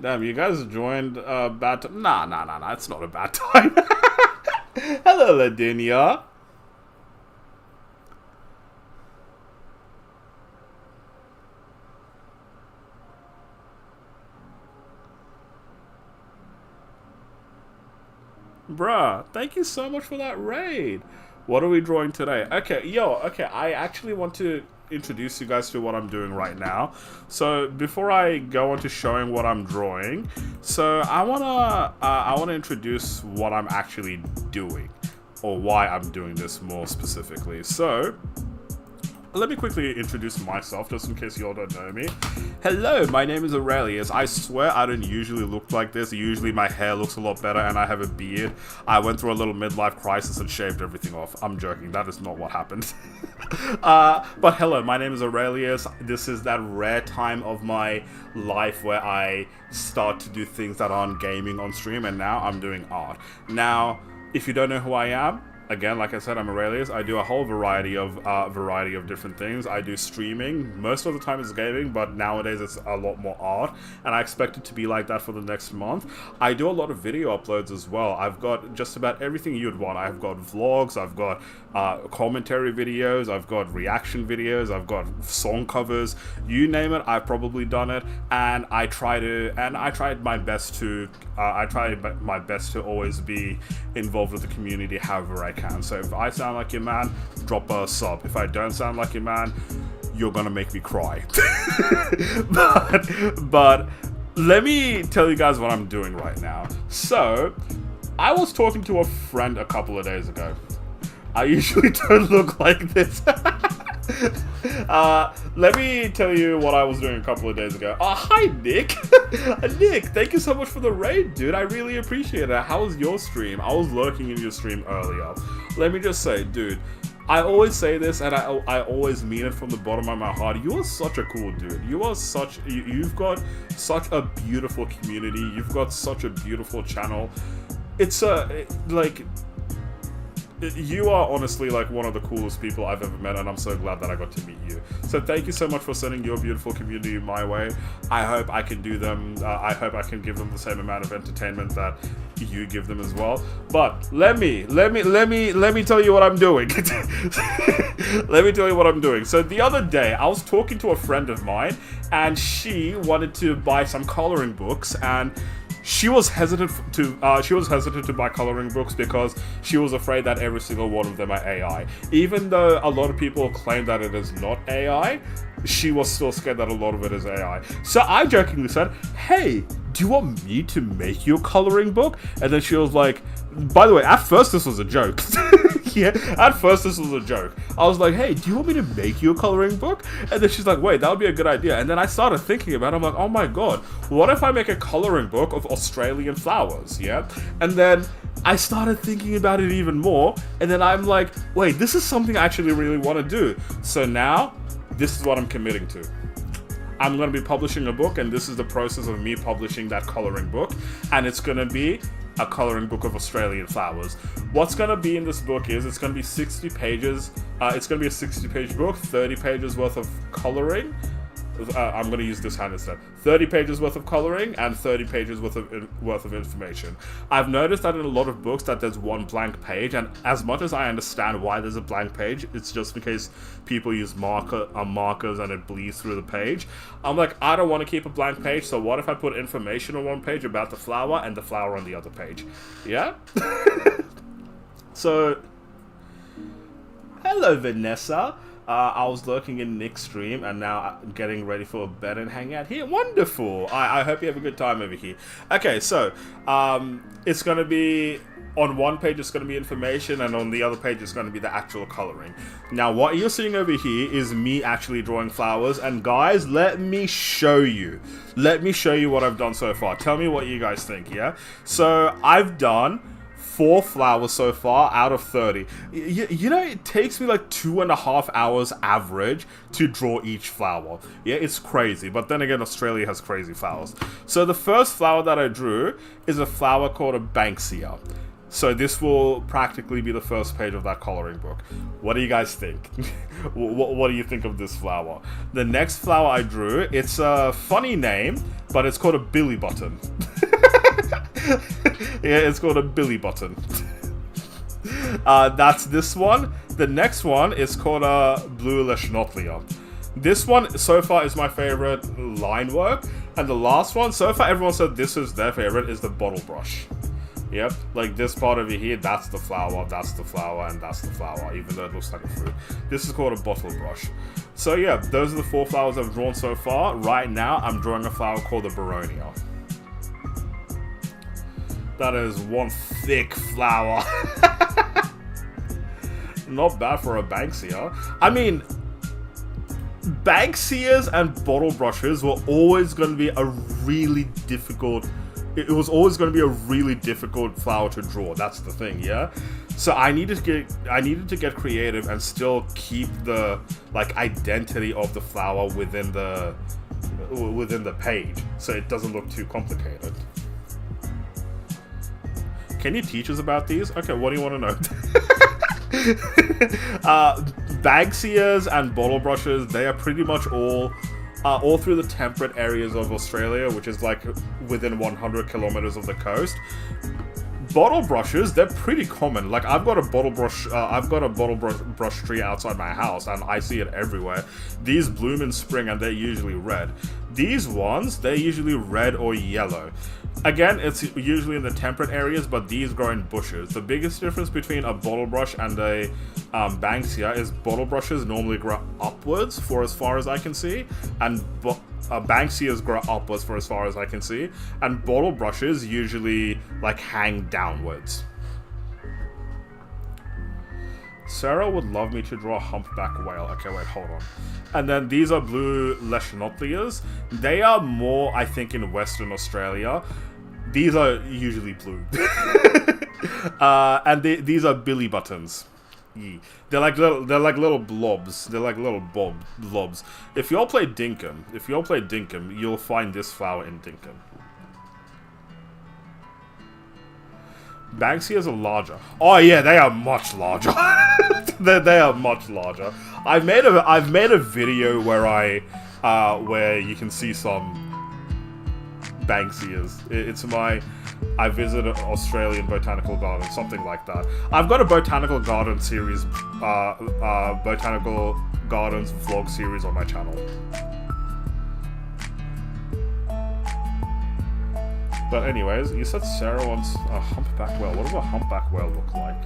Speaker 1: Damn, you guys joined a bad time. Nah, it's not a bad time. Hello, Ladinia. Bruh, thank you so much for that raid. What are we drawing today? Okay, I actually want to introduce you guys to what I'm doing right now. So before I go on to showing what I'm drawing, so I wanna introduce what I'm actually doing, or why I'm doing this more specifically. So let me quickly introduce myself, just in case you all don't know me. Hello, my name is Aurelius. I swear I don't usually look like this. Usually my hair looks a lot better and I have a beard. I went through a little midlife crisis and shaved everything off. I'm joking, that is not what happened. But hello, my name is Aurelius. This is that rare time of my life where I start to do things that aren't gaming on stream, and now I'm doing art. Now, if you don't know who I am, again, like I said, I'm Aurelius. I do a whole variety of different things. I do streaming. Most of the time it's gaming, but nowadays it's a lot more art, and I expect it to be like that for the next month. I do a lot of video uploads as well. I've got just about everything you'd want. I've got vlogs, I've got commentary videos, I've got reaction videos, I've got song covers. You name it, I've probably done it, and I try my best to always be involved with the community however I can. So if I sound like your man, drop a sub. If I don't sound like your man, you're gonna make me cry. but let me tell you guys what I'm doing right now. So I was talking to a friend a couple of days ago. I usually don't look like this. Let me tell you what I was doing a couple of days ago. Oh, hi, Nick. Nick, thank you so much for the raid, dude. I really appreciate it. How was your stream? I was lurking in your stream earlier. Let me just say, dude, I always say this, and I always mean it from the bottom of my heart. You are such a cool dude. You've got such a beautiful community. You've got such a beautiful channel. It's you are honestly like one of the coolest people I've ever met, and I'm so glad that I got to meet you. So thank you so much for sending your beautiful community my way. I hope I can do them. I hope I can give them the same amount of entertainment that you give them as well. But let me tell you what I'm doing. Let me tell you what I'm doing. So the other day, I was talking to a friend of mine, and she wanted to buy some coloring books, and she was hesitant to buy coloring books because she was afraid that every single one of them are AI. Even though a lot of people claim that it is not AI, she was still scared that a lot of it is AI. So I jokingly said, "Hey, do you want me to make you a coloring book?" And then she was like, by the way, at first this was a joke. Yeah, at first this was a joke. I was like, "Hey, do you want me to make you a coloring book?" And then she's like, "Wait, that would be a good idea." And then I started thinking about it. I'm like, "Oh my god, what if I make a coloring book of Australian flowers?" Yeah. And then I started thinking about it even more. And then I'm like, "Wait, this is something I actually really want to do." So now, this is what I'm committing to. I'm going to be publishing a book, and this is the process of me publishing that coloring book. And it's going to be a coloring book of Australian flowers. What's going to be in this book is it's going to be 60 pages. It's going to be a 60-page book, 30 pages worth of coloring. I'm going to use this hand instead. 30 pages worth of coloring and 30 pages worth of information. I've noticed that in a lot of books that there's one blank page, and as much as I understand why there's a blank page, it's just in case people use markers and it bleeds through the page. I'm like, I don't want to keep a blank page, so what if I put information on one page about the flower and the flower on the other page? Yeah? So, hello Vanessa. I was lurking in Nick's stream, and now I'm getting ready for a bed and hang out here. Wonderful! I hope you have a good time over here. Okay, so, it's going to be, on one page it's going to be information, and on the other page it's going to be the actual coloring. Now, what you're seeing over here is me actually drawing flowers, and guys, let me show you. Let me show you what I've done so far. Tell me what you guys think, yeah? So, I've done 4 flowers so far out of 30. You know, it takes me like 2.5 hours average to draw each flower. Yeah, it's crazy. But then again, Australia has crazy flowers. So the first flower that I drew is a flower called a Banksia. So this will practically be the first page of that coloring book. What do you guys think? What do you think of this flower? The next flower I drew, it's a funny name, but it's called a Billy Button. Yeah, it's called a Billy Button. That's this one. The next one is called a Blue Leschnottlia. This one, so far, is my favorite line work. And the last one, so far everyone said this is their favorite, is the Bottle Brush. Yep, like this part over here, that's the flower, and that's the flower, even though it looks like a fruit. This is called a Bottle Brush. So yeah, those are the 4 flowers I've drawn so far. Right now, I'm drawing a flower called the Baronia. That is one thick flower. Not bad for a Banksia. I mean, Banksias and bottle brushes were always going to be a really difficult... It was always going to be a really difficult flower to draw. That's the thing, yeah? So I needed to get creative and still keep the like identity of the flower within the page, so it doesn't look too complicated. Can you teach us about these? Okay, what do you want to know? Banksias and bottle brushes, they are pretty much all through the temperate areas of Australia, which is like within 100 kilometers of the coast. Bottle brushes, they're pretty common. Like I've got a bottle brush tree outside my house, and I see it everywhere. These bloom in spring, and they're usually red. These ones, they're usually red or yellow. Again, it's usually in the temperate areas, but these grow in bushes. The biggest difference between a bottle brush and a Banksia is bottle brushes normally grow upwards for as far as I can see, and Banksias grow upwards for as far as I can see, and bottle brushes usually like hang downwards. Sarah would love me to draw a humpback whale. Okay, wait, hold on. And then these are Blue Leschnottlias. They are more, I think, in Western Australia. These are usually blue. And these are Billy Buttons. Yeah. They're like little blobs. They're like little blobs. If y'all play Dinkum, you'll find this flower in Dinkum. Banksias are larger. Oh yeah, they are much larger. they are much larger. I've made a video where you can see some Banksias. It's my I visited Australian Botanical Garden, something like that. I've got a Botanical Garden series, Botanical Gardens vlog series on my channel. But anyways, you said Sarah wants a humpback whale. What does a humpback whale look like?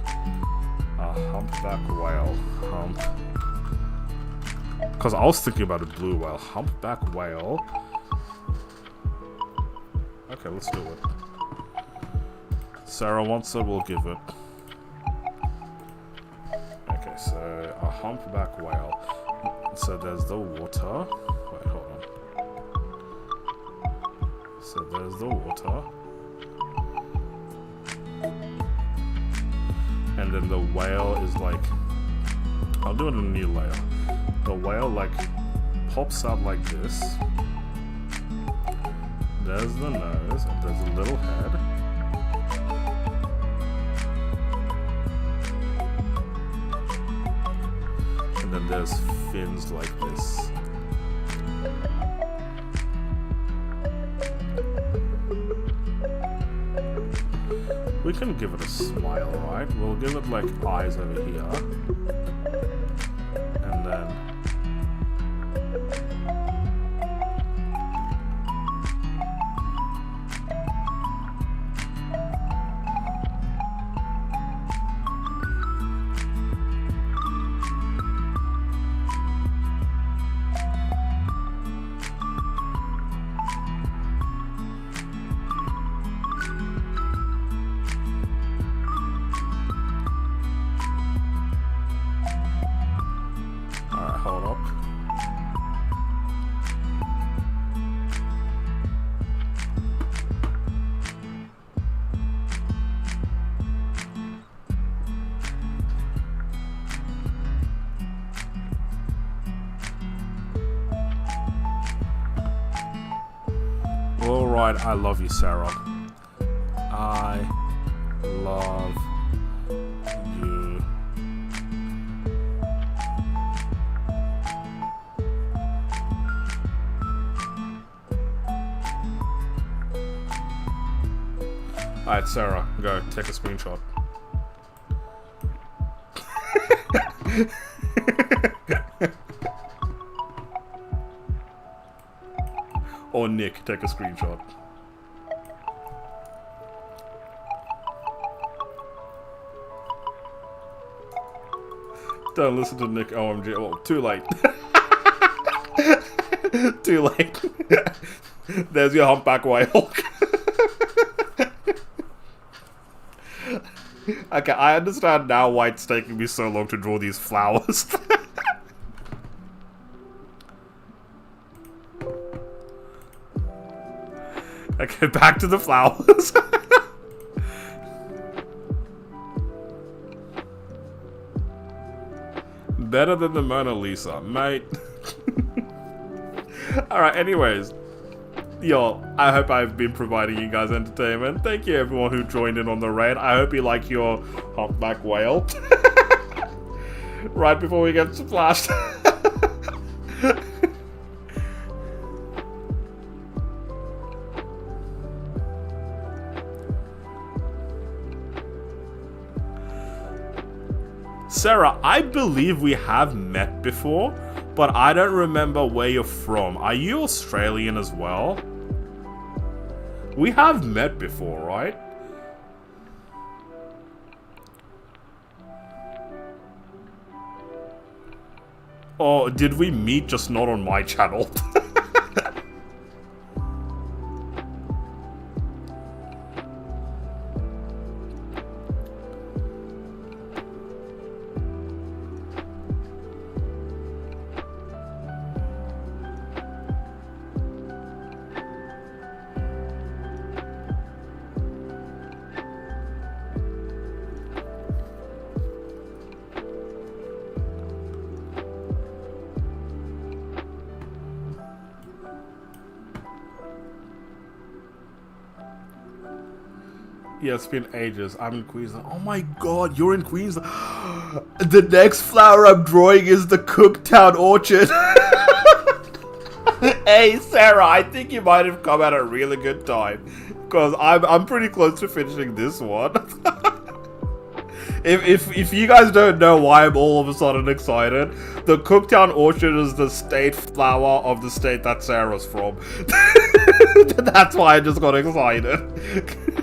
Speaker 1: A humpback whale. Because I was thinking about a blue whale. Humpback whale. Okay, let's do it. Sarah wants it, we'll give it. Okay, so a humpback whale. So there's the water. Wait, hold on. So there's the water. And then the whale is like... I'll do it in a new layer. The whale like pops out like this. There's the nose, and there's a little head. And then there's fins like this. We can give it a smile, right? We'll give it like eyes over here. And then... hold up. Alright, I love you, Sarah. I love you. Alright, Sarah, go take a screenshot. Or Nick, take a screenshot. Don't listen to Nick OMG. Well, too late. Too late. There's your humpback whale. Okay, I understand now why it's taking me so long to draw these flowers. Okay, back to the flowers. Better than the Mona Lisa, mate. Alright, anyways. Yo, I hope I've been providing you guys entertainment. Thank you everyone who joined in on the raid. I hope you like your humpback whale. Right before we get splashed. Sarah, I believe we have met before, but I don't remember where you're from. Are you Australian as well? We have met before, right? Or did we meet just not on my channel? Yeah, it's been ages. I'm in Queensland. Oh my god, you're in Queensland.
Speaker 2: The next flower I'm drawing is the Cooktown Orchard.
Speaker 1: Hey, Sarah, I think you might have come at a really good time. Because I'm pretty close to finishing this one. If you guys don't know why I'm all of a sudden excited, the Cooktown Orchard is the state flower of the state that Sarah's from. That's why I just got excited.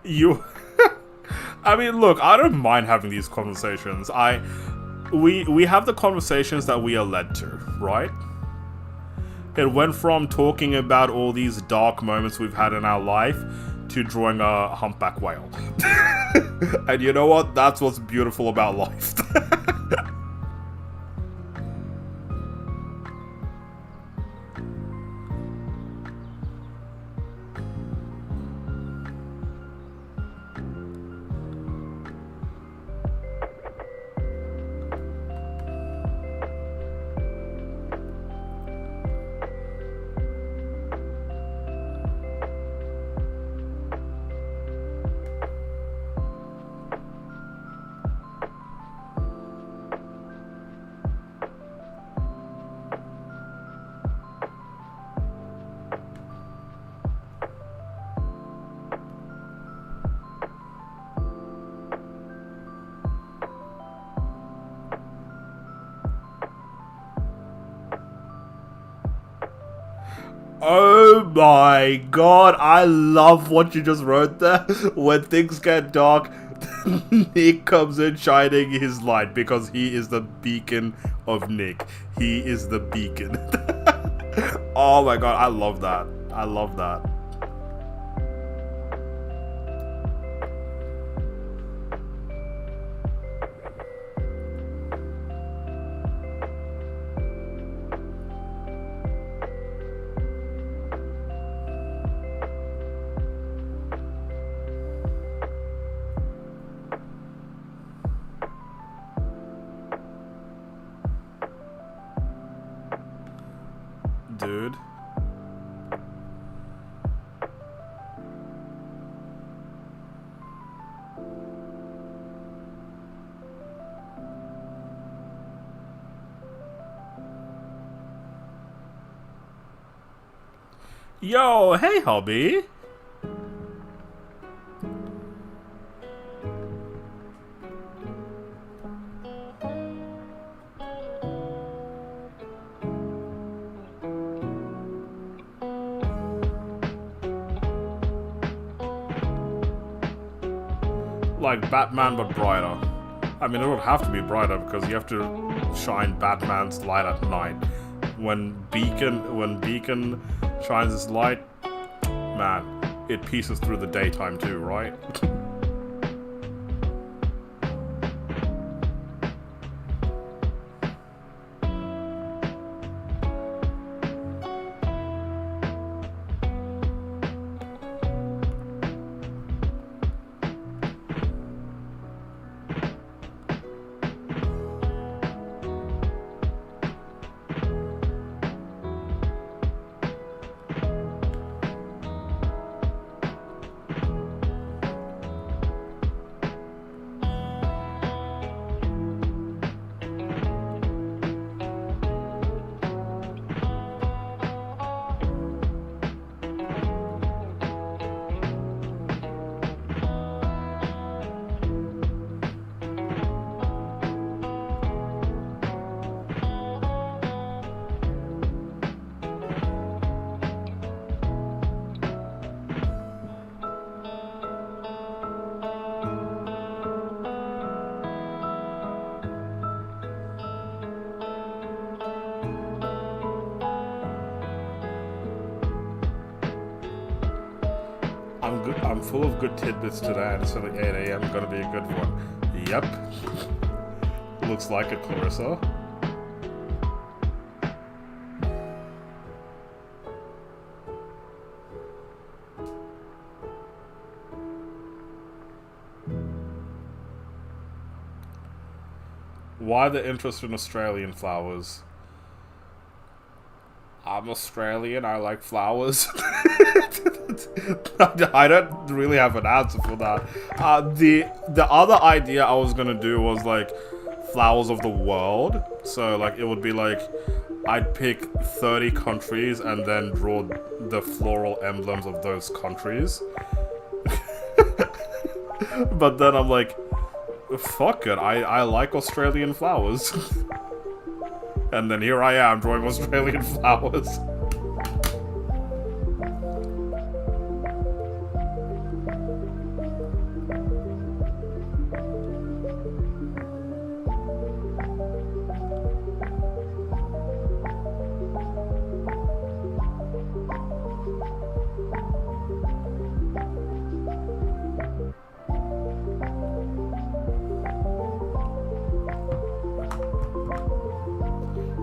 Speaker 1: You... I mean, look, I don't mind having these conversations. We have the conversations that we are led to, right? It went from talking about all these dark moments we've had in our life to drawing a humpback whale. And you know what? That's what's beautiful about life. Oh my god, I love what you just wrote there. When things get dark, Nick comes in shining his light because he is the beacon of Nick. He is the beacon. Oh my god, I love that. I love that. Dude. Yo, hey, hubby. Like Batman, but brighter. I mean, it would have to be brighter because you have to shine Batman's light at night. When Beacon shines his light, man, it pieces through the daytime too, right? I'm full of good tidbits today, and it's only 8 a.m. Gonna be a good one. Yep. Looks like it, Clarissa. Why the interest in Australian flowers? I'm Australian, I like flowers. I don't really have an answer for that. The other idea I was gonna do was like flowers of the world. So like it would be like I'd pick 30 countries and then draw the floral emblems of those countries. But then I'm like, fuck it, I like Australian flowers. And then here I am drawing Australian flowers.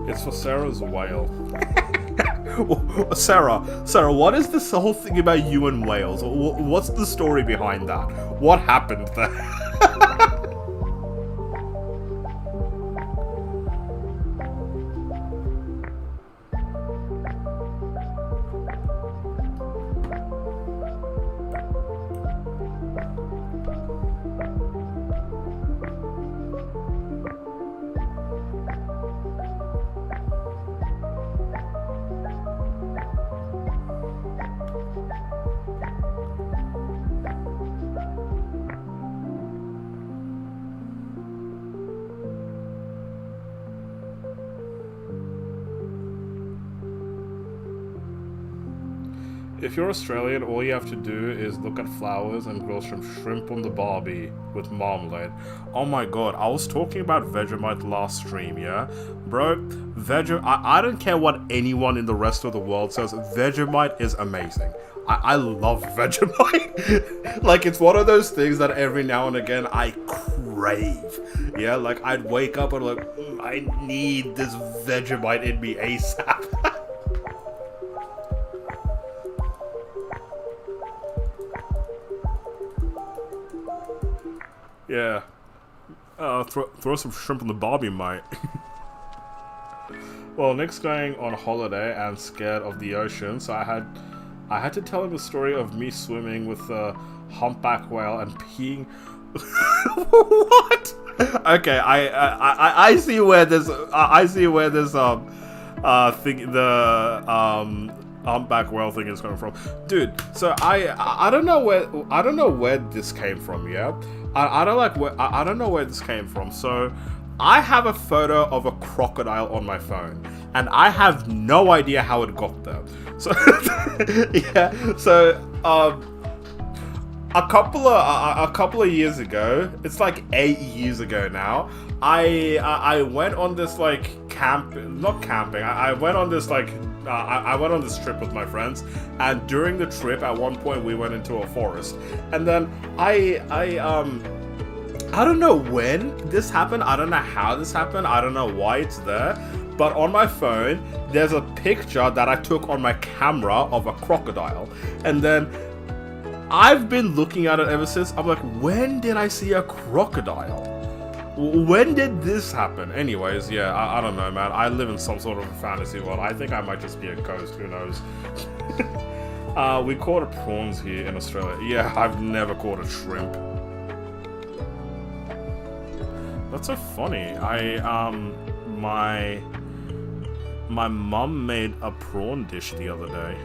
Speaker 1: It's for Sarah's whale. Sarah, what is this whole thing about you and whales? What's the story behind that? What happened there? If you're Australian, all you have to do is look at flowers and grill shrimp on the barbie with marmalade. Oh my god, I was talking about Vegemite last stream, yeah? Bro, I don't care what anyone in the rest of the world says, Vegemite is amazing. I love Vegemite. Like, it's one of those things that every now and again I crave. Yeah, like, I'd wake up and like, I need this Vegemite in me ASAP. Yeah. Throw some shrimp on the barbie, mate. Well, Nick's going on holiday and scared of the ocean, so I had to tell him the story of me swimming with a humpback whale and peeing. What? Okay, I see where this humpback whale thing is coming from, dude. So I don't know where this came from. Yeah, I don't know where this came from. So I have a photo of a crocodile on my phone, and I have no idea how it got there. So yeah, so a couple of years ago, it's like 8 years ago now, I went on this like not camping. I went on this like I went on this trip with my friends, and during the trip, at one point we went into a forest, and then I don't know when this happened. I don't know how this happened. I don't know why it's there. But on my phone, there's a picture that I took on my camera of a crocodile. And then I've been looking at it ever since. I'm like, when did I see a crocodile? When did this happen? Anyways, yeah, I don't know, man. I live in some sort of a fantasy world. I think I might just be a ghost. Who knows? We caught prawns here in Australia. Yeah, I've never caught a shrimp. That's so funny. My mum made a prawn dish the other day.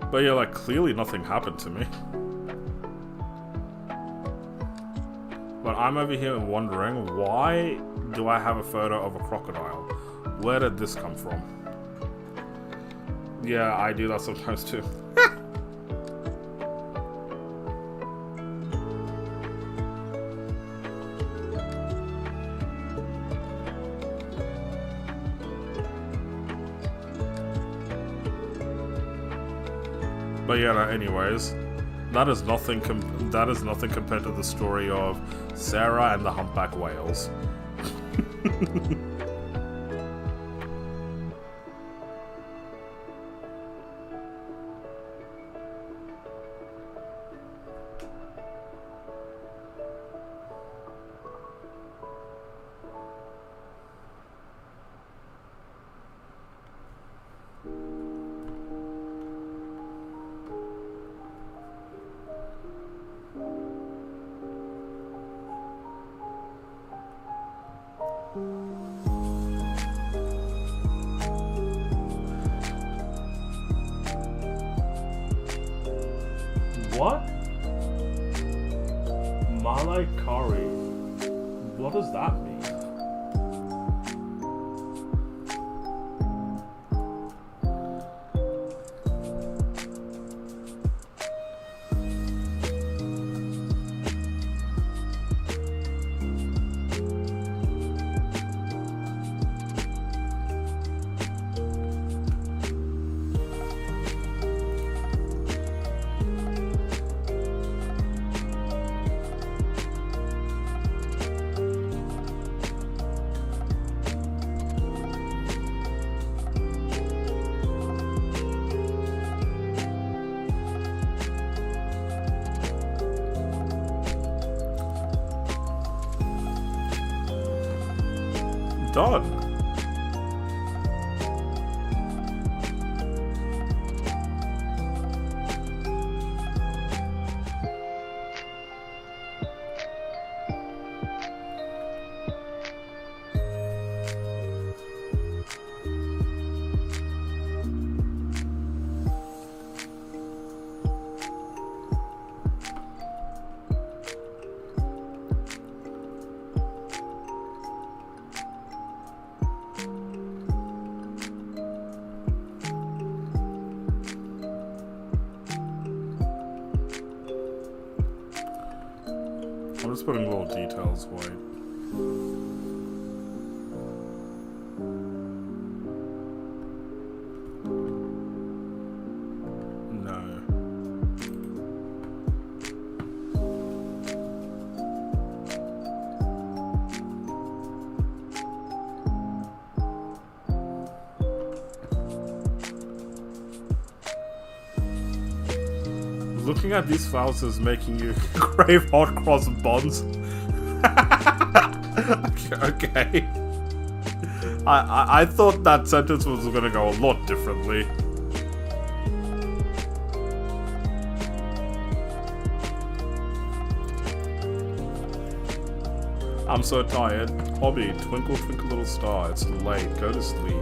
Speaker 1: But yeah, like, clearly nothing happened to me. But I'm over here wondering, why do I have a photo of a crocodile? Where did this come from? Yeah, I do that sometimes too. But yeah, no, anyways, that is nothing. That is nothing compared to the story of Sarah and the humpback whales. What? Malay curry. What does that mean? Done. I'm just putting little details away. No. Looking at these files is making you crave hot cross buns. Okay. I thought that sentence was gonna go a lot differently. I'm so tired. Hobby, twinkle twinkle little star. It's late. Go to sleep.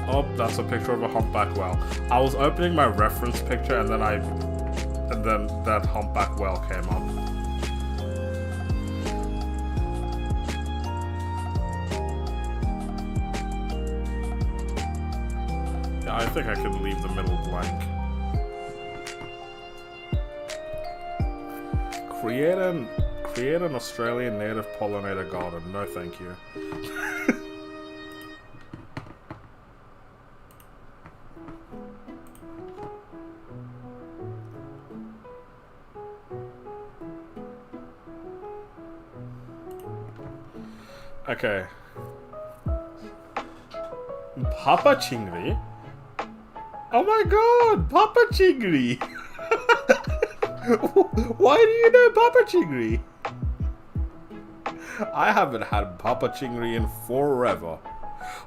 Speaker 1: Oh, that's a picture of a humpback whale. I was opening my reference picture and then that humpback whale came up. Yeah, I think I can leave the middle blank. Create an Australian native pollinator garden. No, thank you. Okay. Papa Chingri? Oh my god! Papa Chingri! Why do you know Papa Chingri? I haven't had Papa Chingri in forever.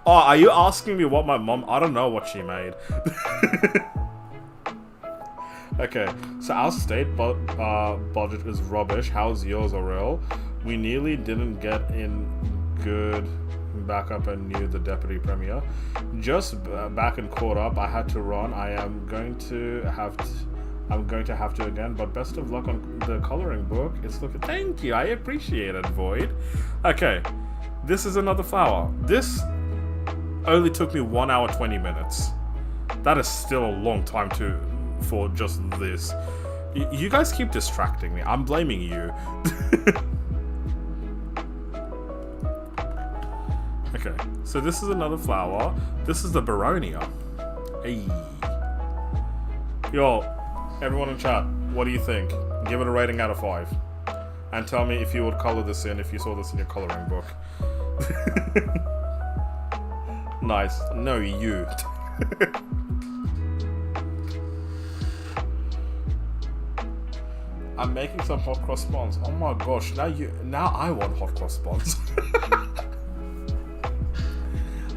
Speaker 1: Oh, are you asking me what my mom... I don't know what she made. Okay, so our state budget is rubbish. How's yours, Aurel? We nearly didn't get in good backup and knew the deputy premier. Just back and caught up. I had to run. I'm going to have to again, but best of luck on the coloring book. It's looking... Thank you, I appreciate it, Void. Okay, this is another flower. This only took me 1 hour 20 minutes. That is still a long time for just this. You guys keep distracting me. I'm blaming you. Okay, so this is another flower. This is the Beronia. Hey. Yo, everyone in chat, what do you think? Give it a rating out of 5. And tell me if you would color this in if you saw this in your coloring book. Nice. No, you. I'm making some hot cross buns. Oh my gosh, now I want hot cross buns.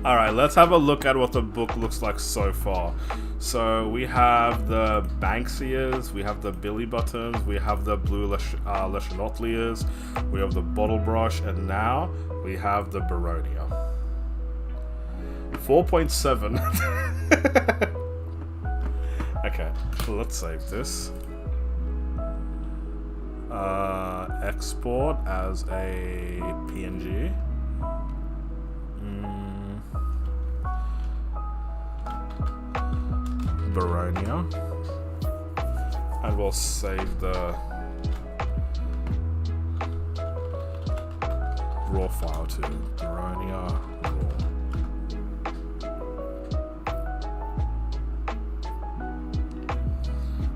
Speaker 1: Alright, let's have a look at what the book looks like so far. So we have the Banksias, we have the Billy Buttons, we have the blue Leschanotlias, we have the Bottle Brush, and now we have the Baronia. 4.7. Okay, let's save this. Export as a PNG. Baronia. And we'll save the raw file to Baronia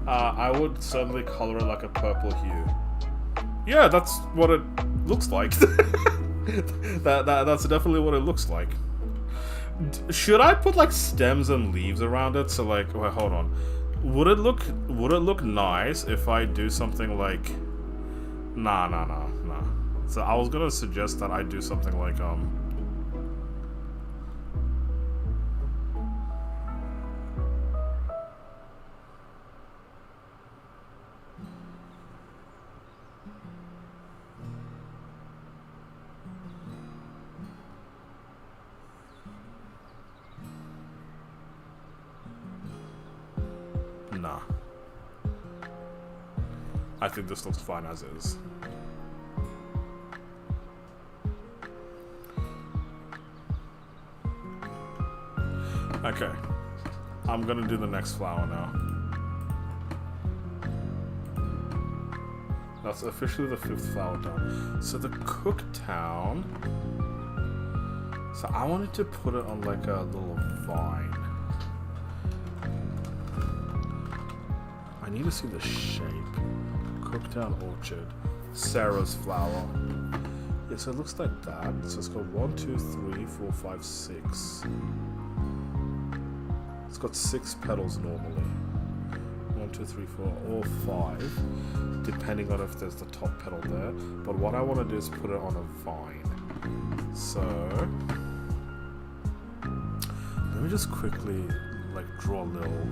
Speaker 1: raw. I would certainly color it like a purple hue. Yeah, that's what it looks like. That's definitely what it looks like. Should I put like stems and leaves around it? So like, wait, hold on. Would it look nice if I do something like? Nah. So I was gonna suggest that I do something like Nah. I think this looks fine as is. Okay. I'm gonna do the next flower now. That's officially the 5th flower done. So the Cooktown. So I wanted to put it on like a little vine. I need to see the shape. Cooktown Orchard. Sarah's flower. Yeah, so it looks like that. So it's got 1, 2, 3, 4, 5, 6. It's got 6 petals normally. 1, 2, 3, 4, or 5. Depending on if there's the top petal there. But what I want to do is put it on a vine. So let me just quickly like draw a little.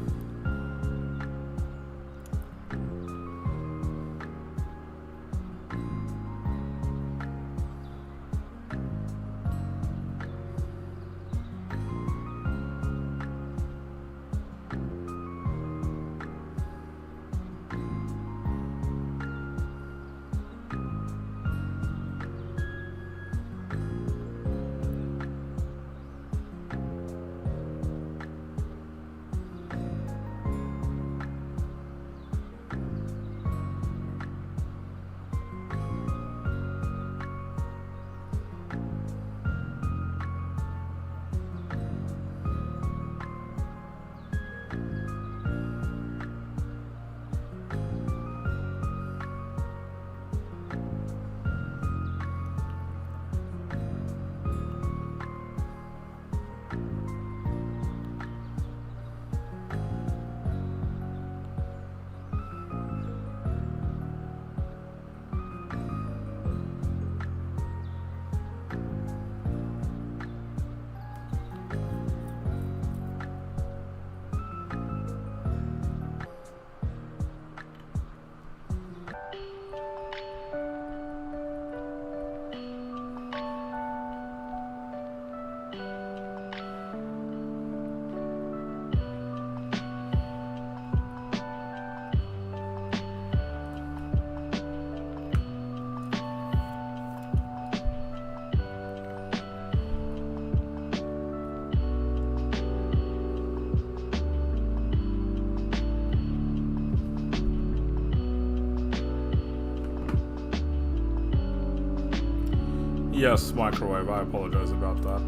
Speaker 1: Yes, microwave, I apologize about that.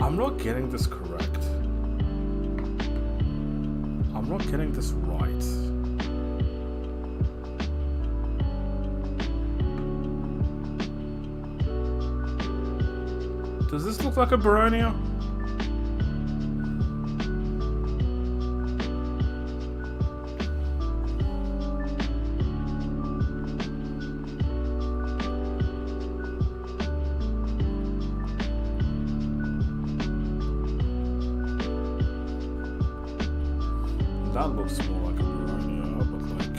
Speaker 1: I'm not getting this correct. I'm I'm not getting this right. Does this look like a Baronia? That looks more like a Baronia, but like...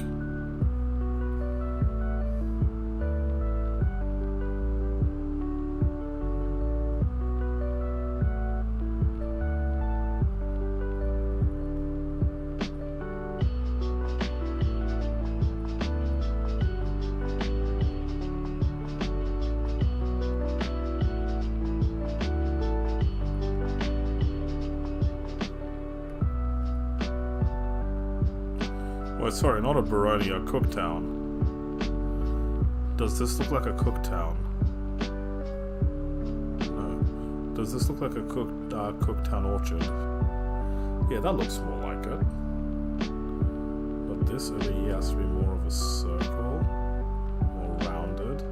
Speaker 1: Wait, sorry, not a Baronia, a Cooktown. Does this look like a Cooktown? No. Does this look like a Cooktown Orchard? Yeah, that looks more like it. But this over here has to be more of a circle. More rounded.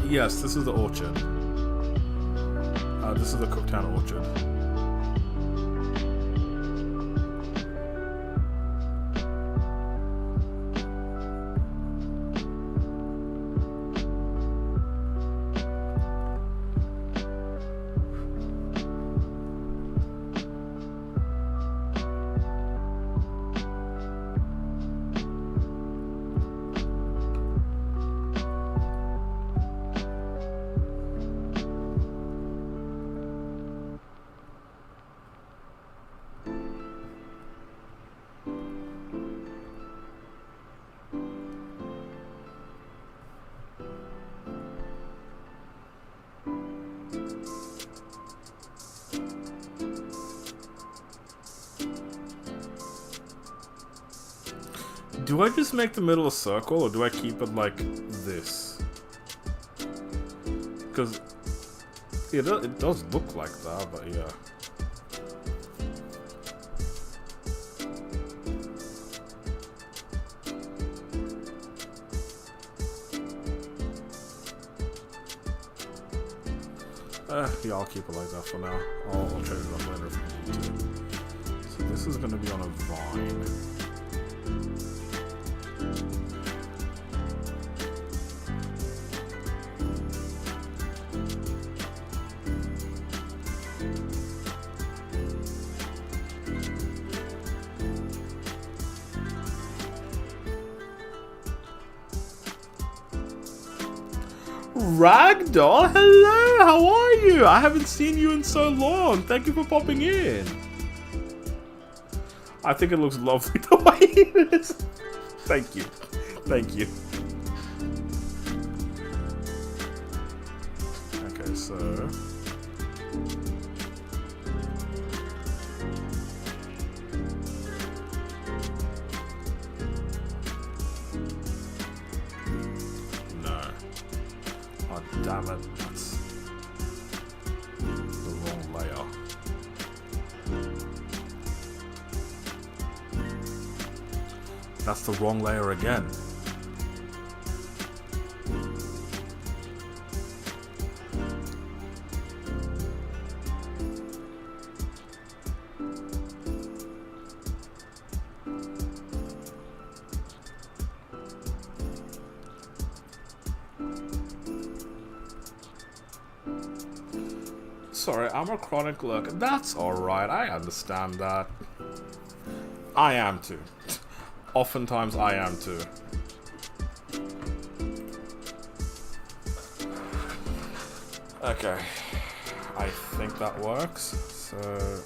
Speaker 1: Yes, this is the orchard. This is the Cooktown Orchard. Do I just make the middle a circle, or do I keep it like this? Because it does look like that, but yeah. Yeah, I'll keep it like that for now. I'll change it up later if we need to. So this is going to be on a vine. Ragdoll, hello, how are you? I haven't seen you in so long. Thank you for popping in. I think it looks lovely the way it is. Thank you. Thank you. Okay, so... Damn it, that's the wrong layer. That's the wrong layer again. Sorry, I'm a chronic lurker. That's alright, I understand that. I am too. Oftentimes I am too. Okay. I think that works. So...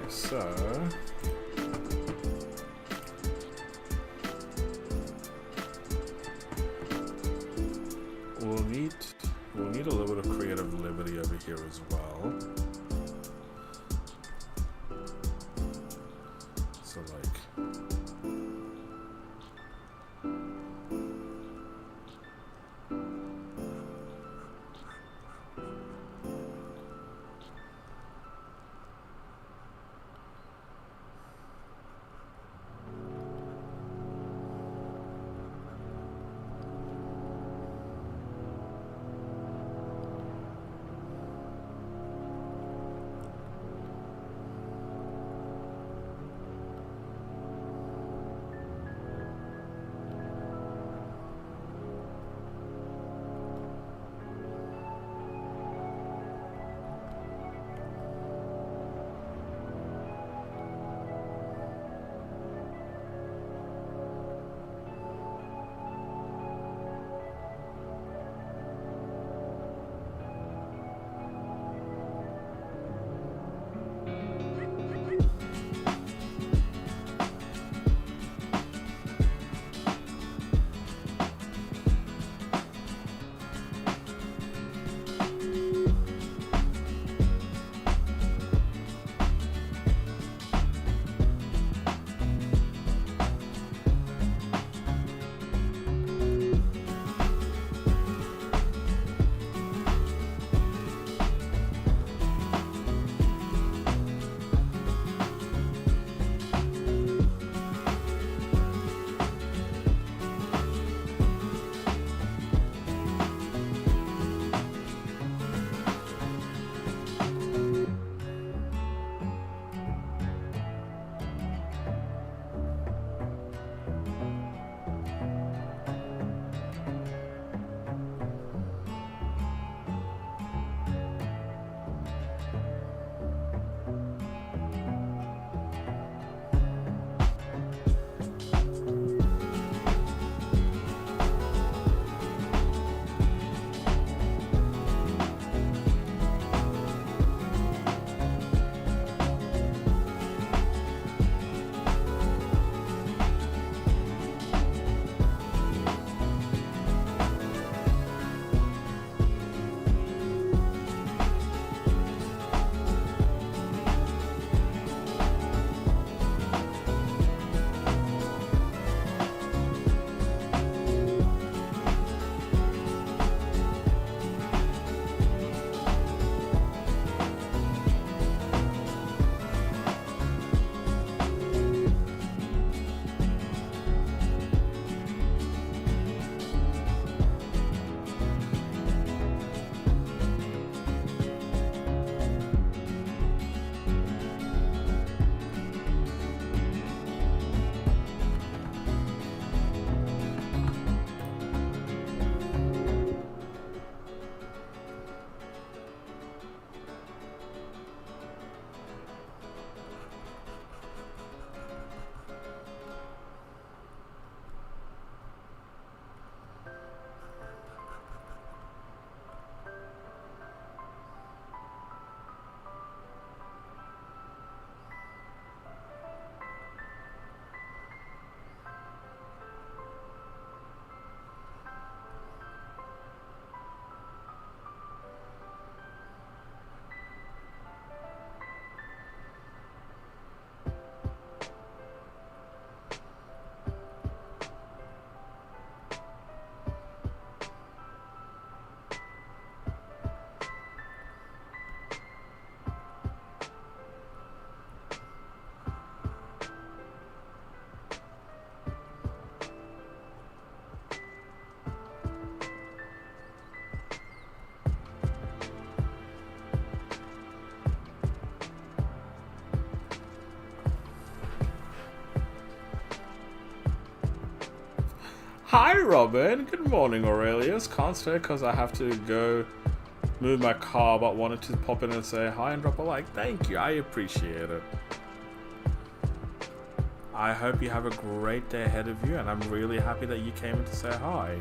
Speaker 1: so we'll need a little bit of creative liberty over here as well. So like Hi, Robin. Good morning, Aurelius. Can't stay because I have to go move my car, but wanted to pop in and say hi and drop a like. Thank you. I appreciate it. I hope you have a great day ahead of you, and I'm really happy that you came in to say hi.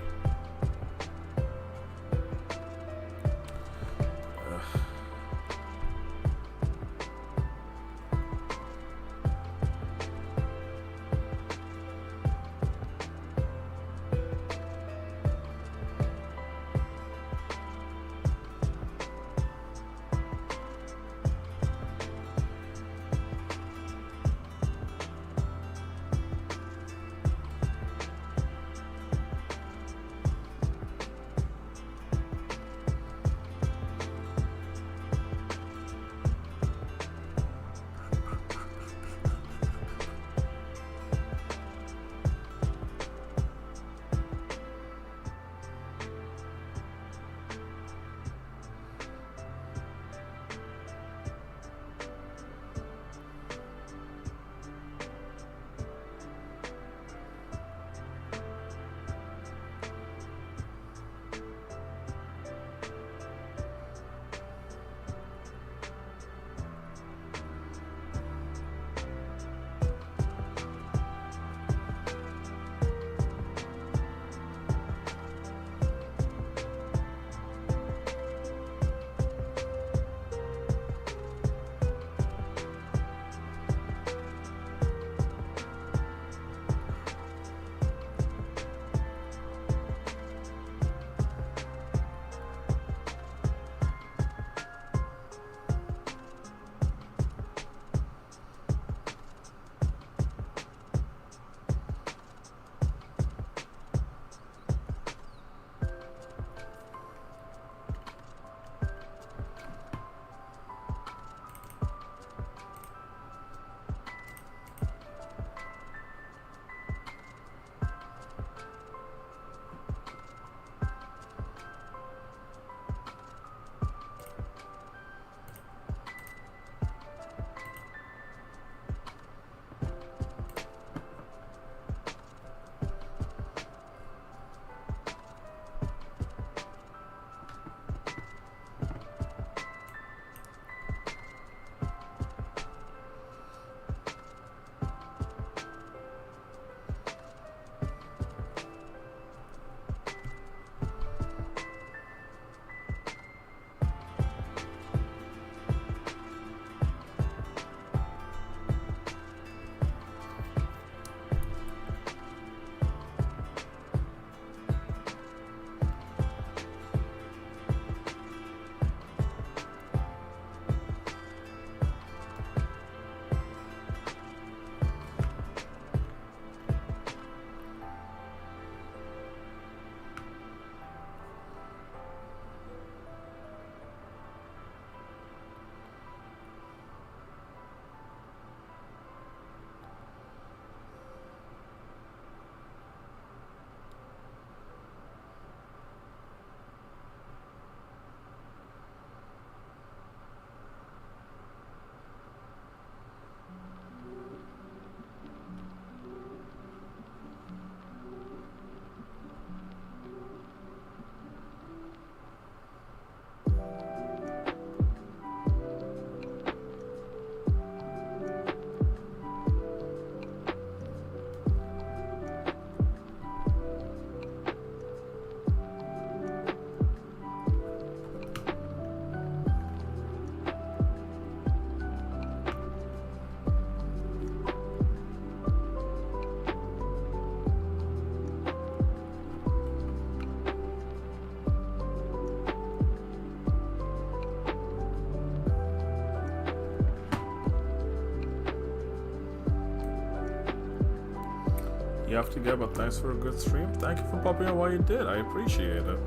Speaker 1: You have to go, but thanks for a good stream. Thank you for popping in while you did. I appreciate it.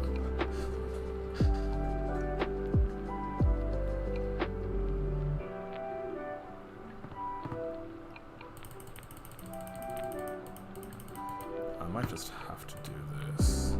Speaker 1: I might just have to do this.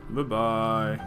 Speaker 1: Bye-bye.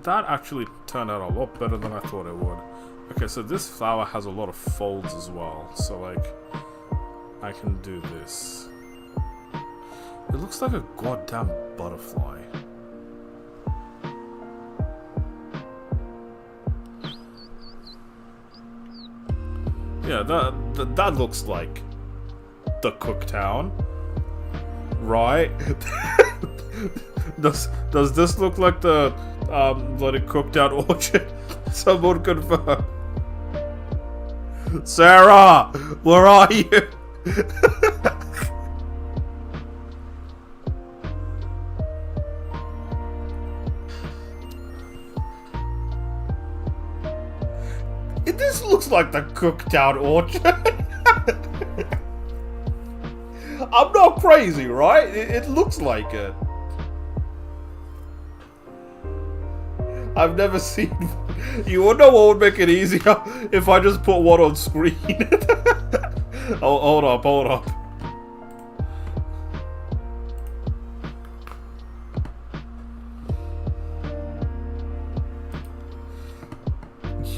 Speaker 1: That actually turned out a lot better than I thought it would. Okay, so this flower has a lot of folds as well. So, like, I can do this. It looks like a goddamn butterfly. Yeah, that looks like the Cooktown, right? Does this look like the bloody Cooktown orchard? Someone confirm. Sarah, where are you? This looks like the Cooktown orchard. I'm not crazy, right? It looks like it. I've never seen one. You wanna know what would make it easier? If I just put one on screen. Oh, hold up.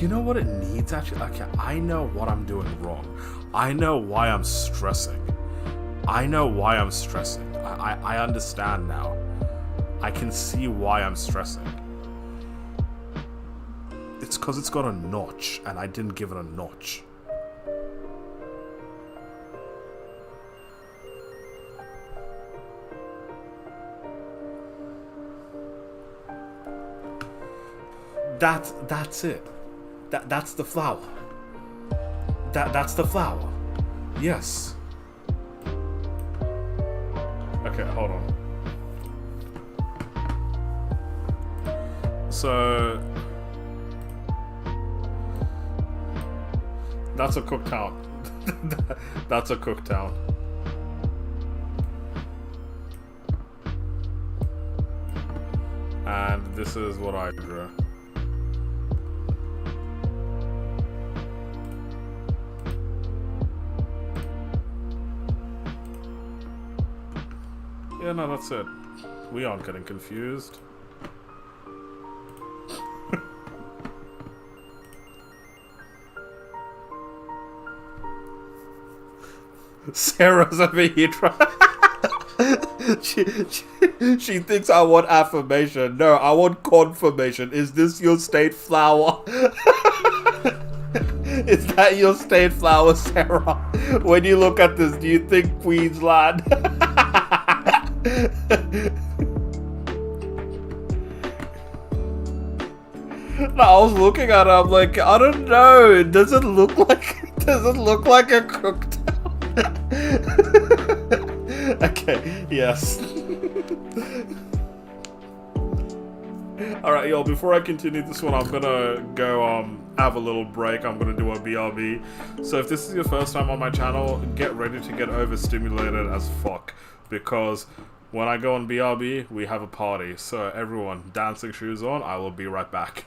Speaker 1: You know what it needs, actually? Okay, I know what I'm doing wrong. I know why I'm stressing. I understand now. I can see why I'm stressing. It's because it's got a notch, and I didn't give it a notch. That's it. That's the flower. That's the flower. Yes. Okay, hold on. So that's a Cooktown. That's a Cooktown. And this is what I drew. Yeah, no, that's it. We aren't getting confused. Sarah's over here she thinks I want affirmation. No, I want confirmation. Is this your state flower? Is that your state flower, Sarah? When you look at this, do you think Queensland? No, I was looking at it. I'm like, I don't know. It doesn't look like. It doesn't look like a cooktown. Okay. Yes. All right, y'all. Before I continue this one, I'm gonna go have a little break. I'm gonna do a BRB. So if this is your first time on my channel, get ready to get overstimulated as fuck, because when I go on BRB, we have a party. So everyone, dancing shoes on. I will be right back.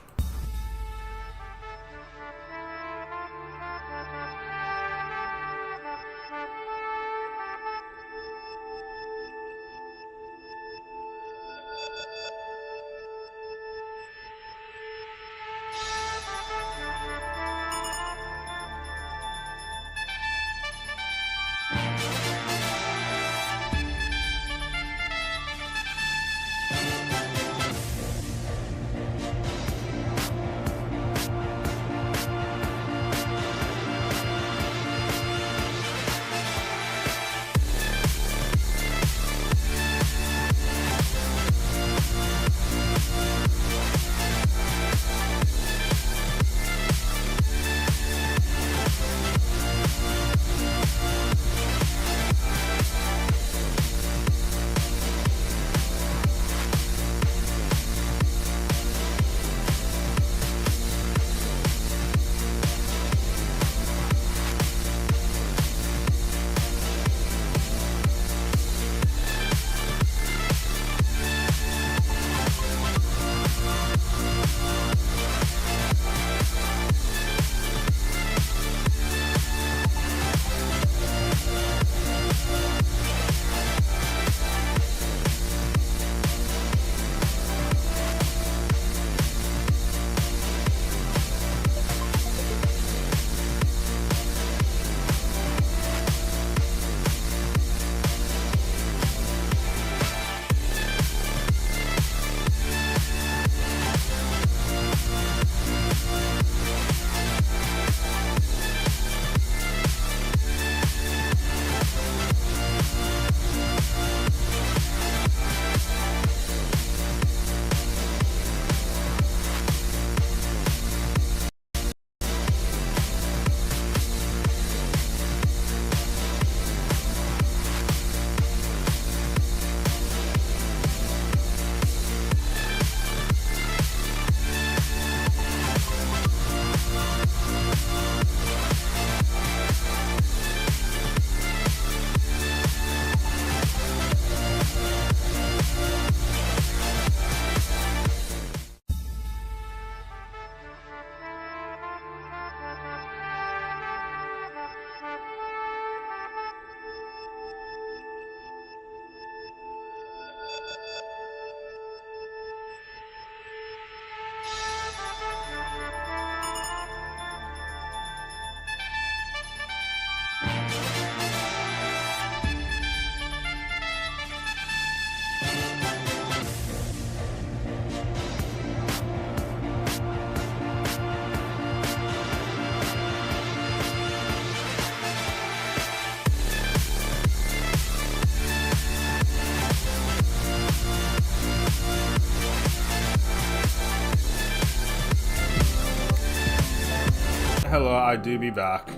Speaker 1: Hello, I do be back.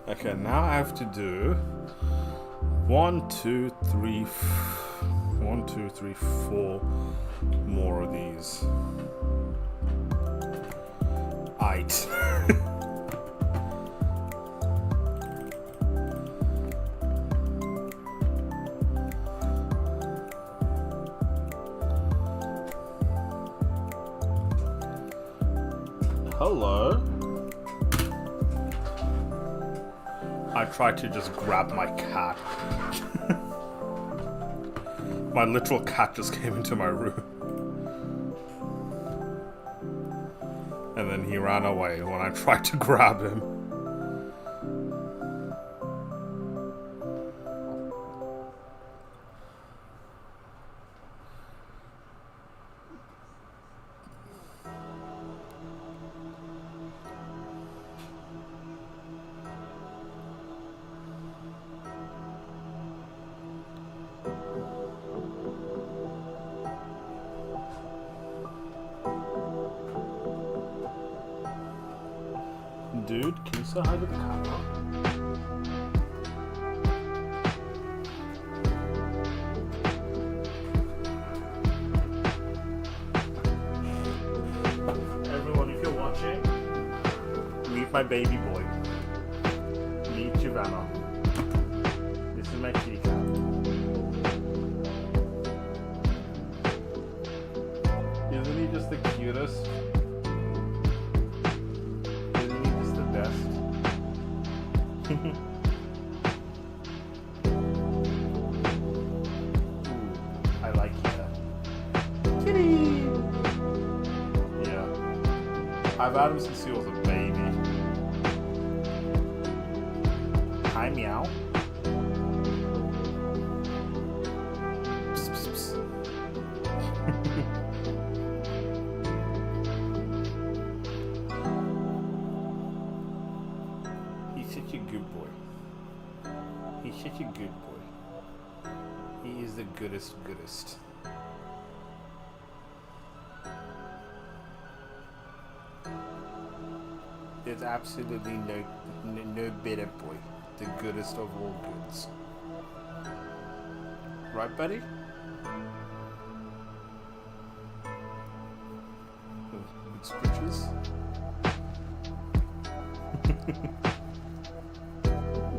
Speaker 1: Okay, now I have to do 1, 2, 3, 1, 2, 3, 4 more of these. Aight. Hello. I tried to just grab my cat. My literal cat just came into my room. And then he ran away when I tried to grab him. Dude, can you say hi to the camera? Everyone, if you're watching, meet my baby boy. Meet Giovanna. This is my kitty cat. Isn't he just the cutest? Isn't he just the best? Ooh, I like it. Kitty! Yeah. I've had him since he was a baby. Hi, meow. Psst, psst, psst. He's such a good boy. He's such a good boy. He is the goodest. There's absolutely no better boy. The goodest of all goods. Right, buddy? Good scritches.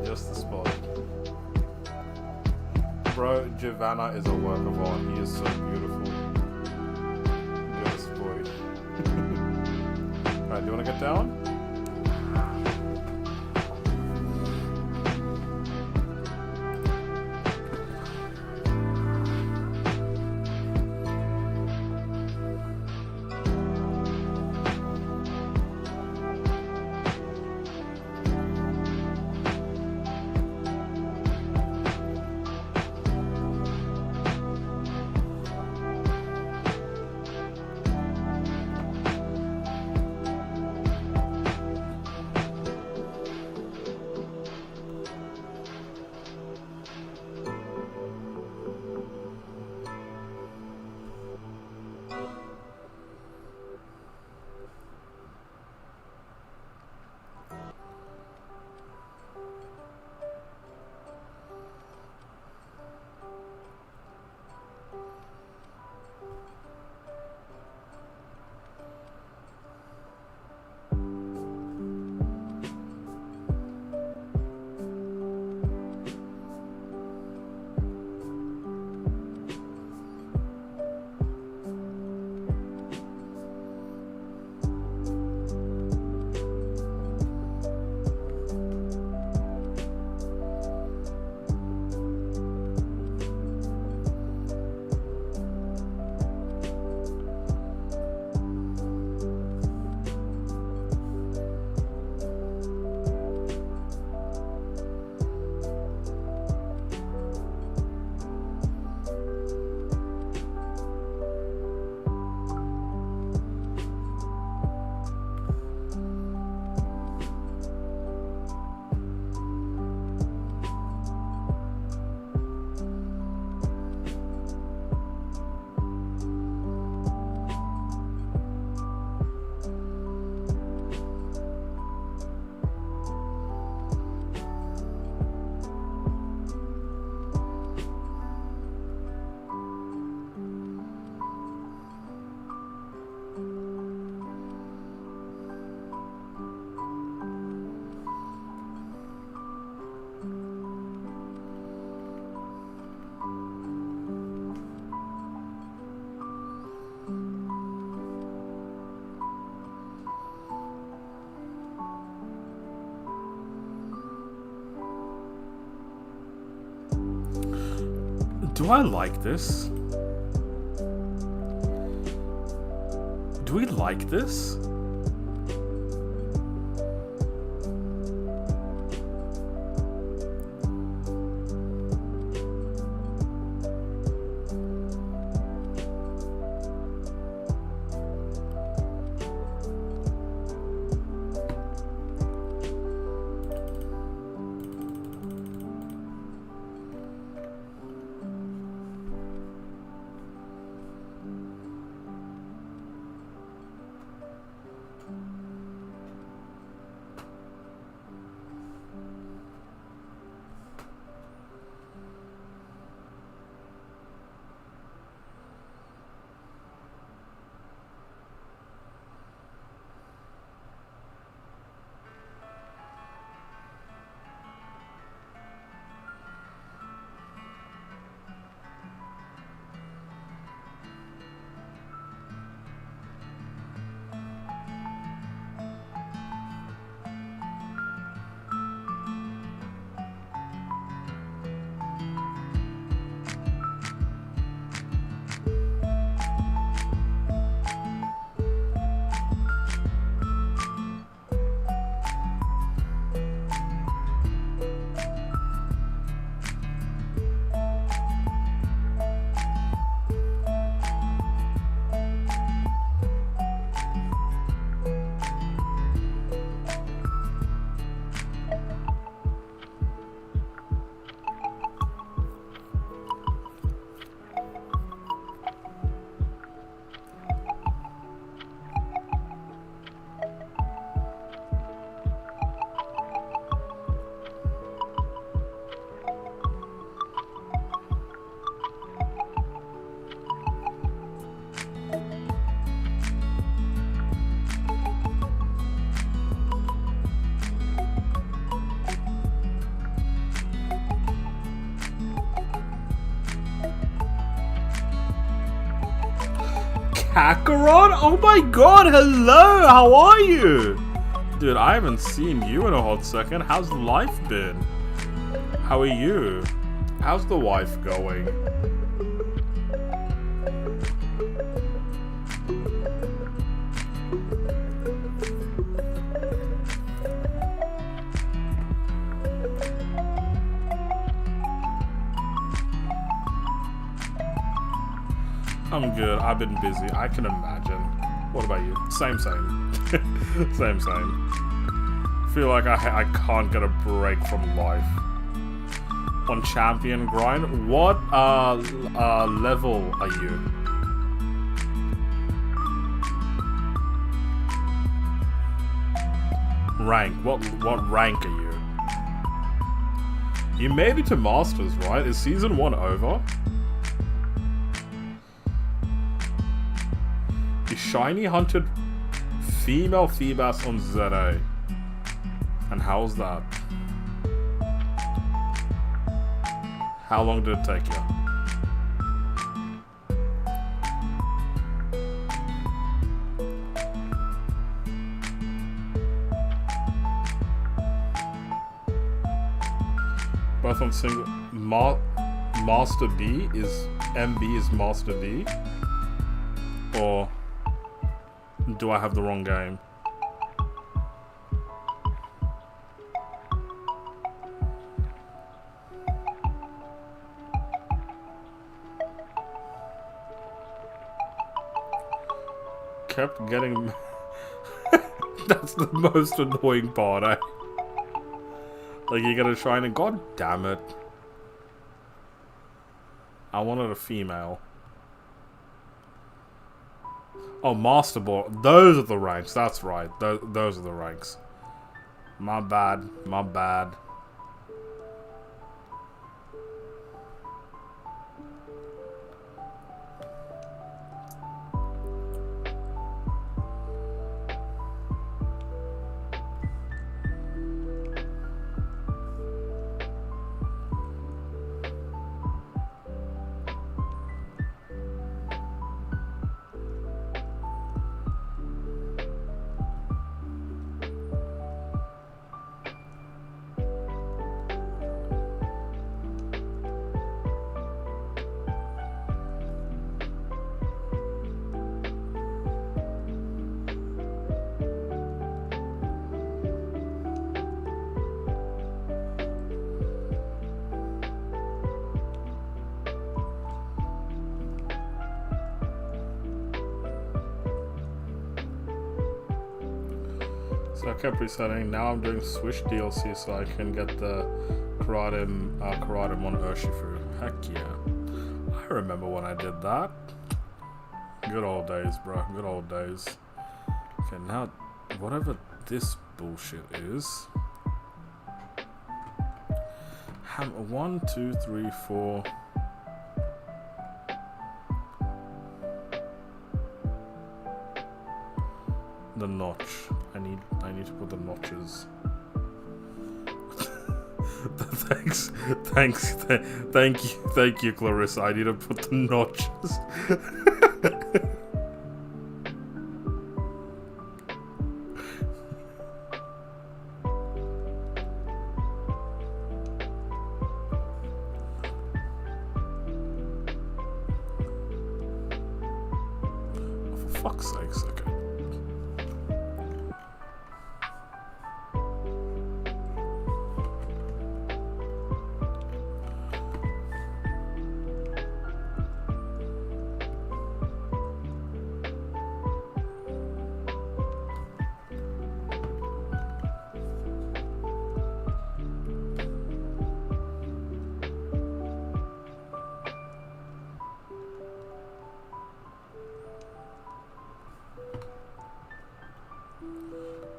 Speaker 1: Just the spot. Bro, Giovanna is a work of art. He is so beautiful. Goodest boy. Alright, do you want to get down? Do I like this? Do we like this? Kakarot? Oh my god, hello, how are you? Dude, I haven't seen you in a hot second. How's life been? How are you? How's the wife going? I'm good. I've been busy. I can imagine. What about you? Same. Same. Feel like I can't get a break from life. On champion grind? What level are you? Rank. What rank are you? You made it to Masters, right? Is season 1 over? You shiny hunted female Feebas on ZA. And how's that? How long did it take you? Both on single. Master B is MB is Master B? Or do I have the wrong game? Kept getting... That's the most annoying part, eh? Like, you get a shiny... God damn it. I wanted a female. Oh, Master Ball. Those are the ranks. That's right. Those are the ranks. My bad. My bad. So I kept resetting. Now I'm doing Switch DLC so I can get the Karadim on Urshifu. Heck yeah. I remember when I did that. Good old days, bro. Good old days. Okay, now, whatever this bullshit is. 1, 2, 3, 4... The notch. I need to put the notches. Thank you, Clarissa. I need to put the notches. Oh, for fuck's sakes, okay.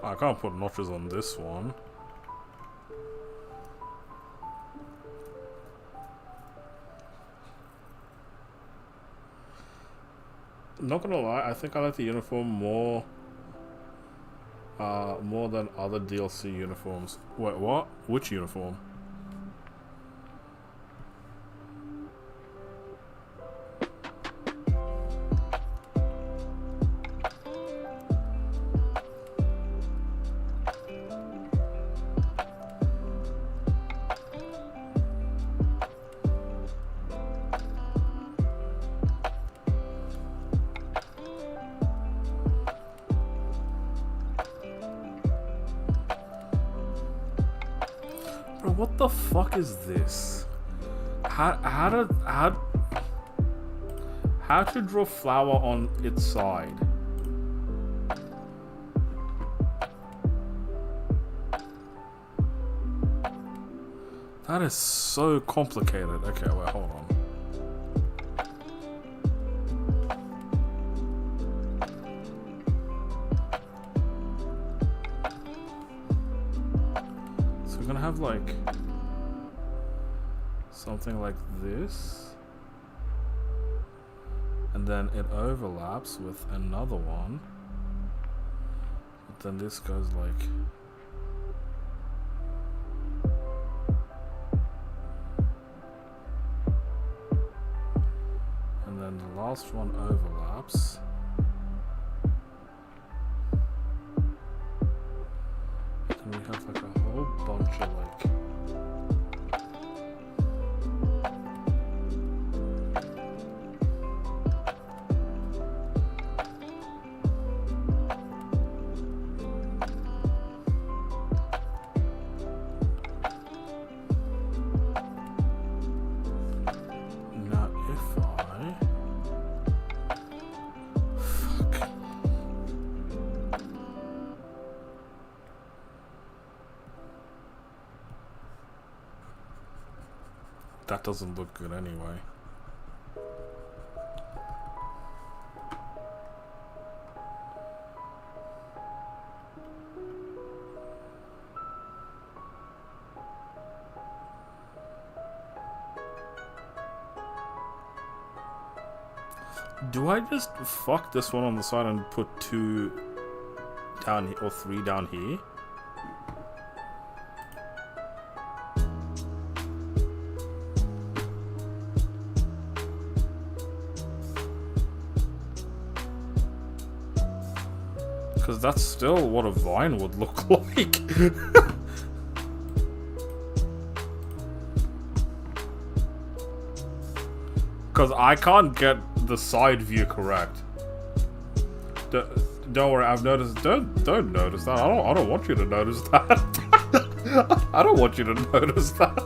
Speaker 1: I can't put notches on this one. Not gonna lie, I think I like the uniform more than other DLC uniforms. Wait, what? Which uniform? What the fuck is this? How to draw flower on its side? That is so complicated. Okay, wait, hold on. So we're gonna have like something like this, and then it overlaps with another one, but then this goes like and the last one overlaps. And we have like a whole bunch of like that doesn't look good anyway. Do I just fuck this one on the side and put 2 down here or 3 down here? Because that's still what a vine would look like. Because I can't get the side view correct. Don't worry, I've noticed. Don't notice that. I don't want you to notice that. I don't want you to notice that.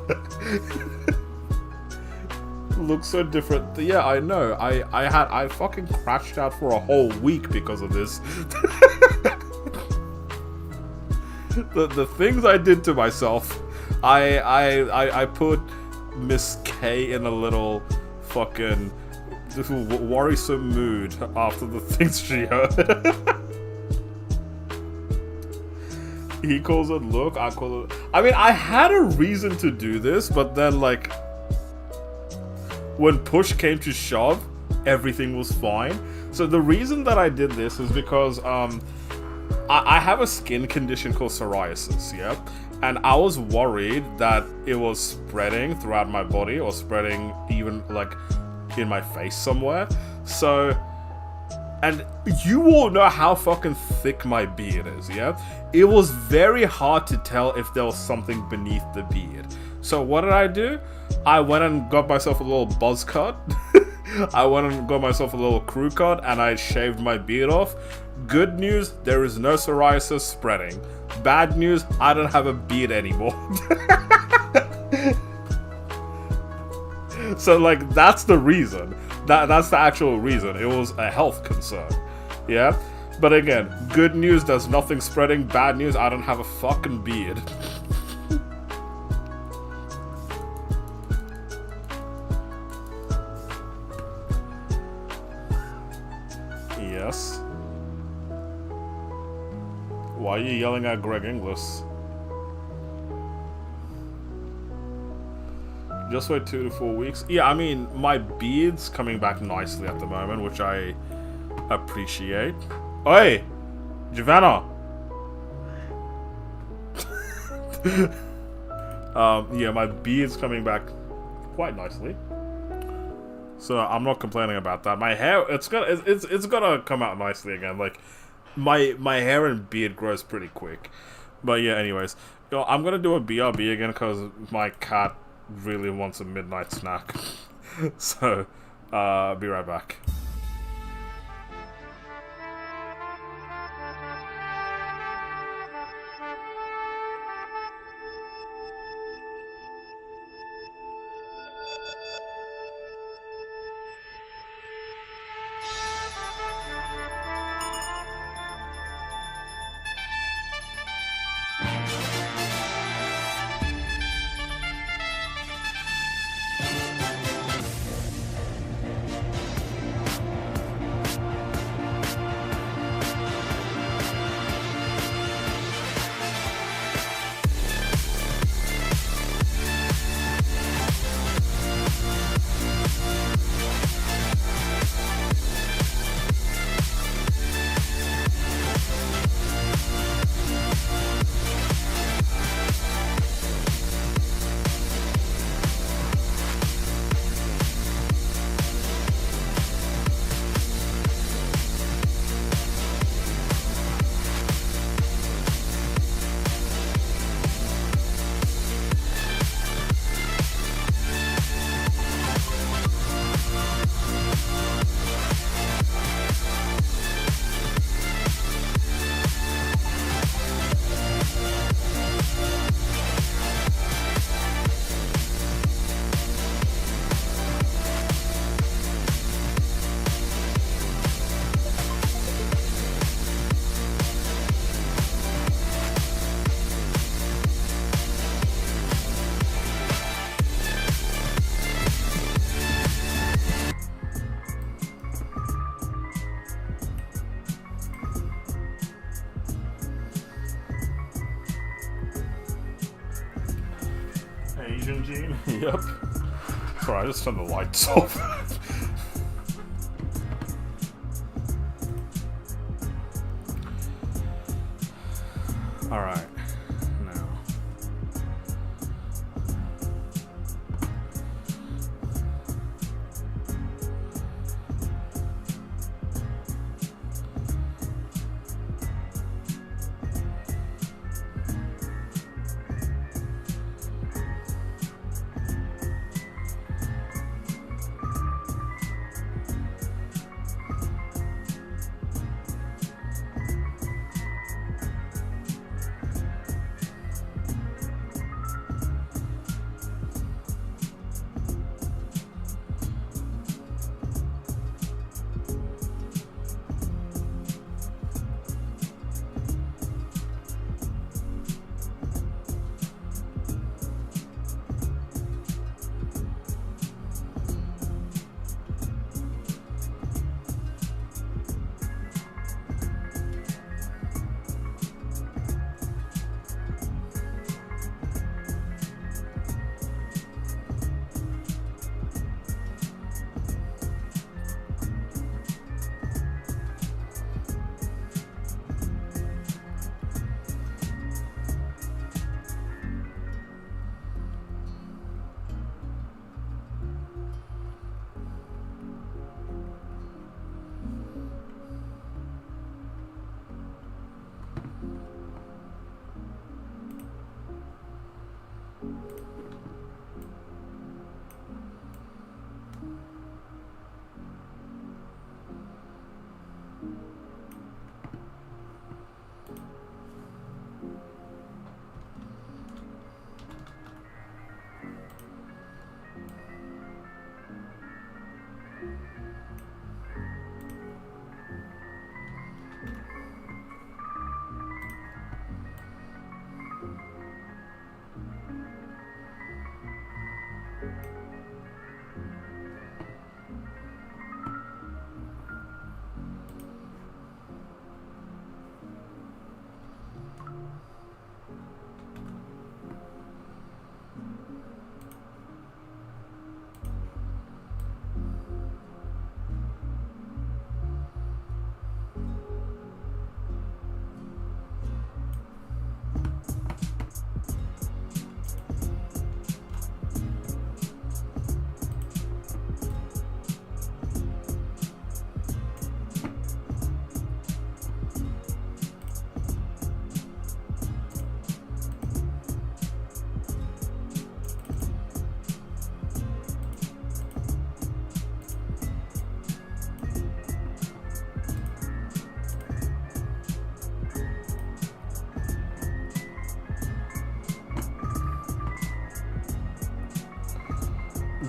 Speaker 1: Looks so different. Yeah, I know. I fucking crashed out for a whole week because of this. The things I did to myself. I put Miss K in a little fucking worrisome mood after the things she heard. He calls it look, I call it. I mean, I had a reason to do this, but then like when push came to shove, everything was fine. So the reason that I did this is because I have a skin condition called psoriasis, yeah? And I was worried that it was spreading throughout my body or spreading even like in my face somewhere. So, and you all know how fucking thick my beard is, yeah? It was very hard to tell if there was something beneath the beard. So what did I do? I went and got myself a little buzz cut. I went and got myself a little crew cut and I shaved my beard off. Good news, there is no psoriasis spreading. Bad news, I don't have a beard anymore. So like, that's the reason. That's the actual reason. It was a health concern. Yeah? But again, good news, there's nothing spreading. Bad news, I don't have a fucking beard. Yes. Why are you yelling at Greg Inglis? Just wait 2 to 4 weeks. Yeah, I mean, my beard's coming back nicely at the moment, which I appreciate. Oi! Giovanna! Yeah, my beard's coming back quite nicely. So I'm not complaining about that. My hair, it's gonna come out nicely again. Like, my hair and beard grows pretty quick. But yeah, anyways. Yo, I'm gonna do a BRB again because my cat really wants a midnight snack. So, be right back. Yep. Sorry, I just turned the lights off. Alright. Now.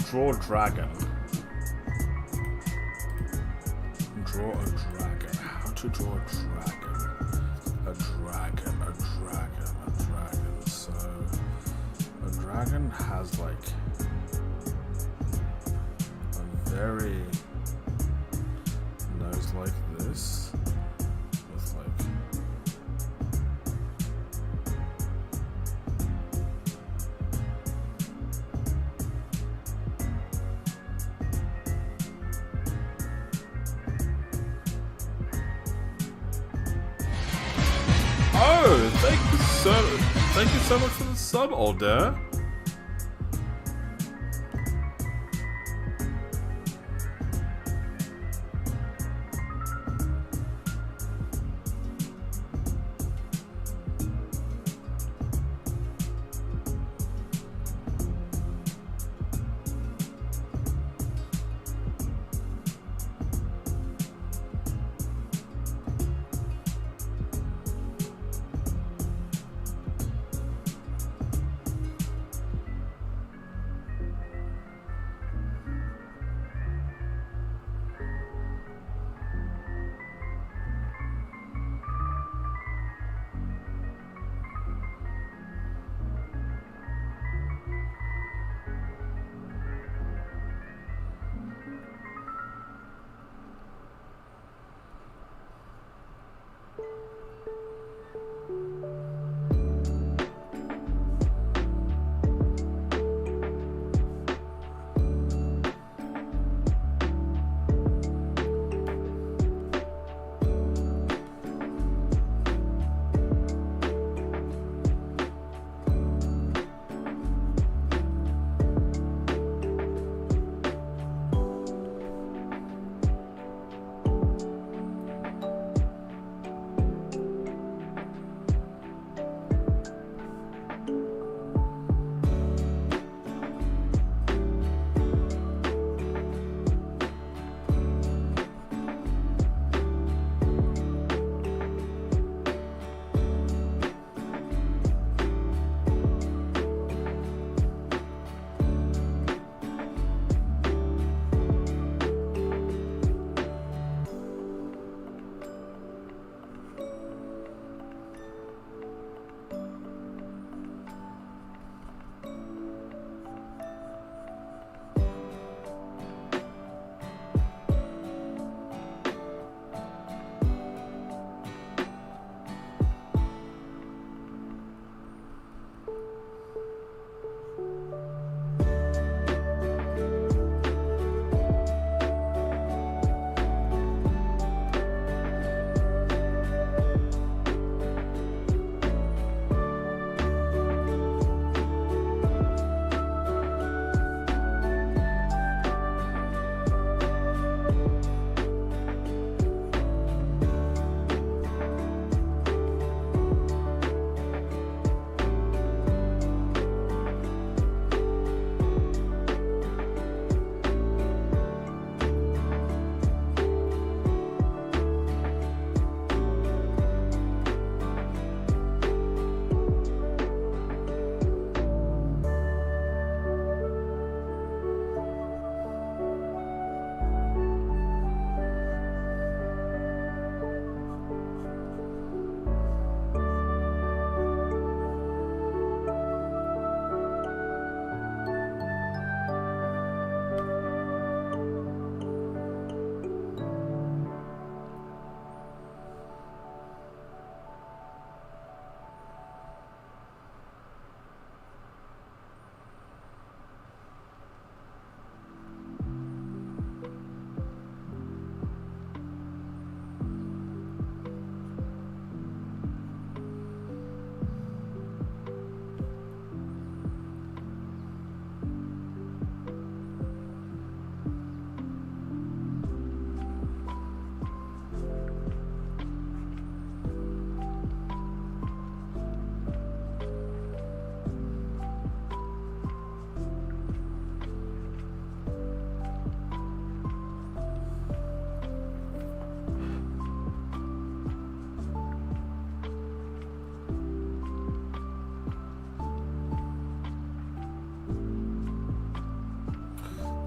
Speaker 1: Draw dragon. Draw a dragon. How to draw a dragon? A dragon, a dragon, a dragon. So, a dragon has like a very nose like this with like thank you so much for the sub, Alder.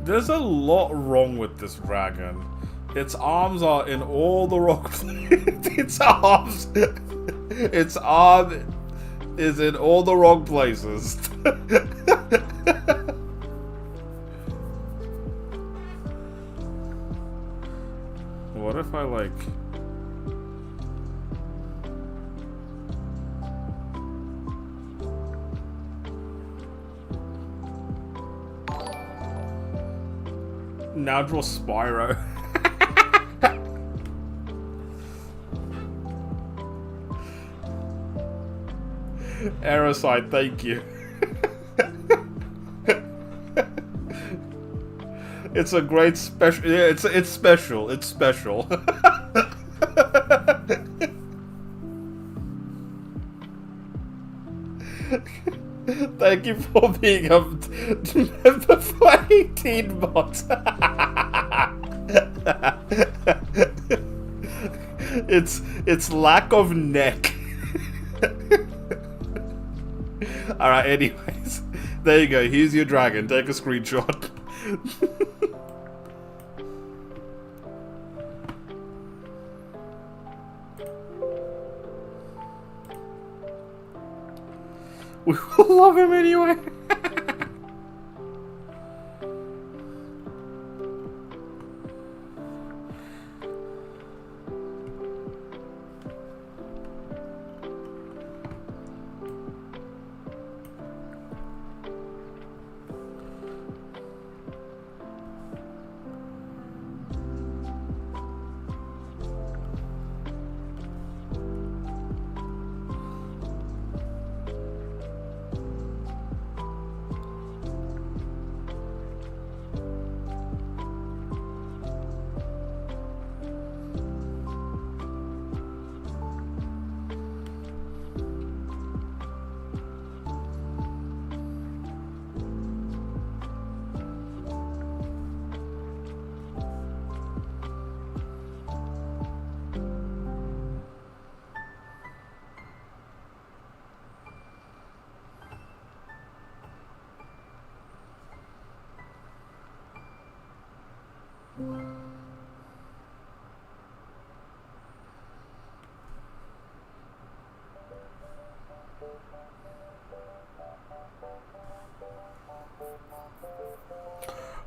Speaker 1: There's a lot wrong with this dragon. Its arms are in all the wrong places. Its arm is in all the wrong places. What if I like... Now draw Spyro. Aeroside, thank you. It's a great special. Yeah, it's special. It's special. Thank you for being a member for 18 months. It's lack of neck. Alright, anyways. There you go, here's your dragon. Take a screenshot. We will love him anyway.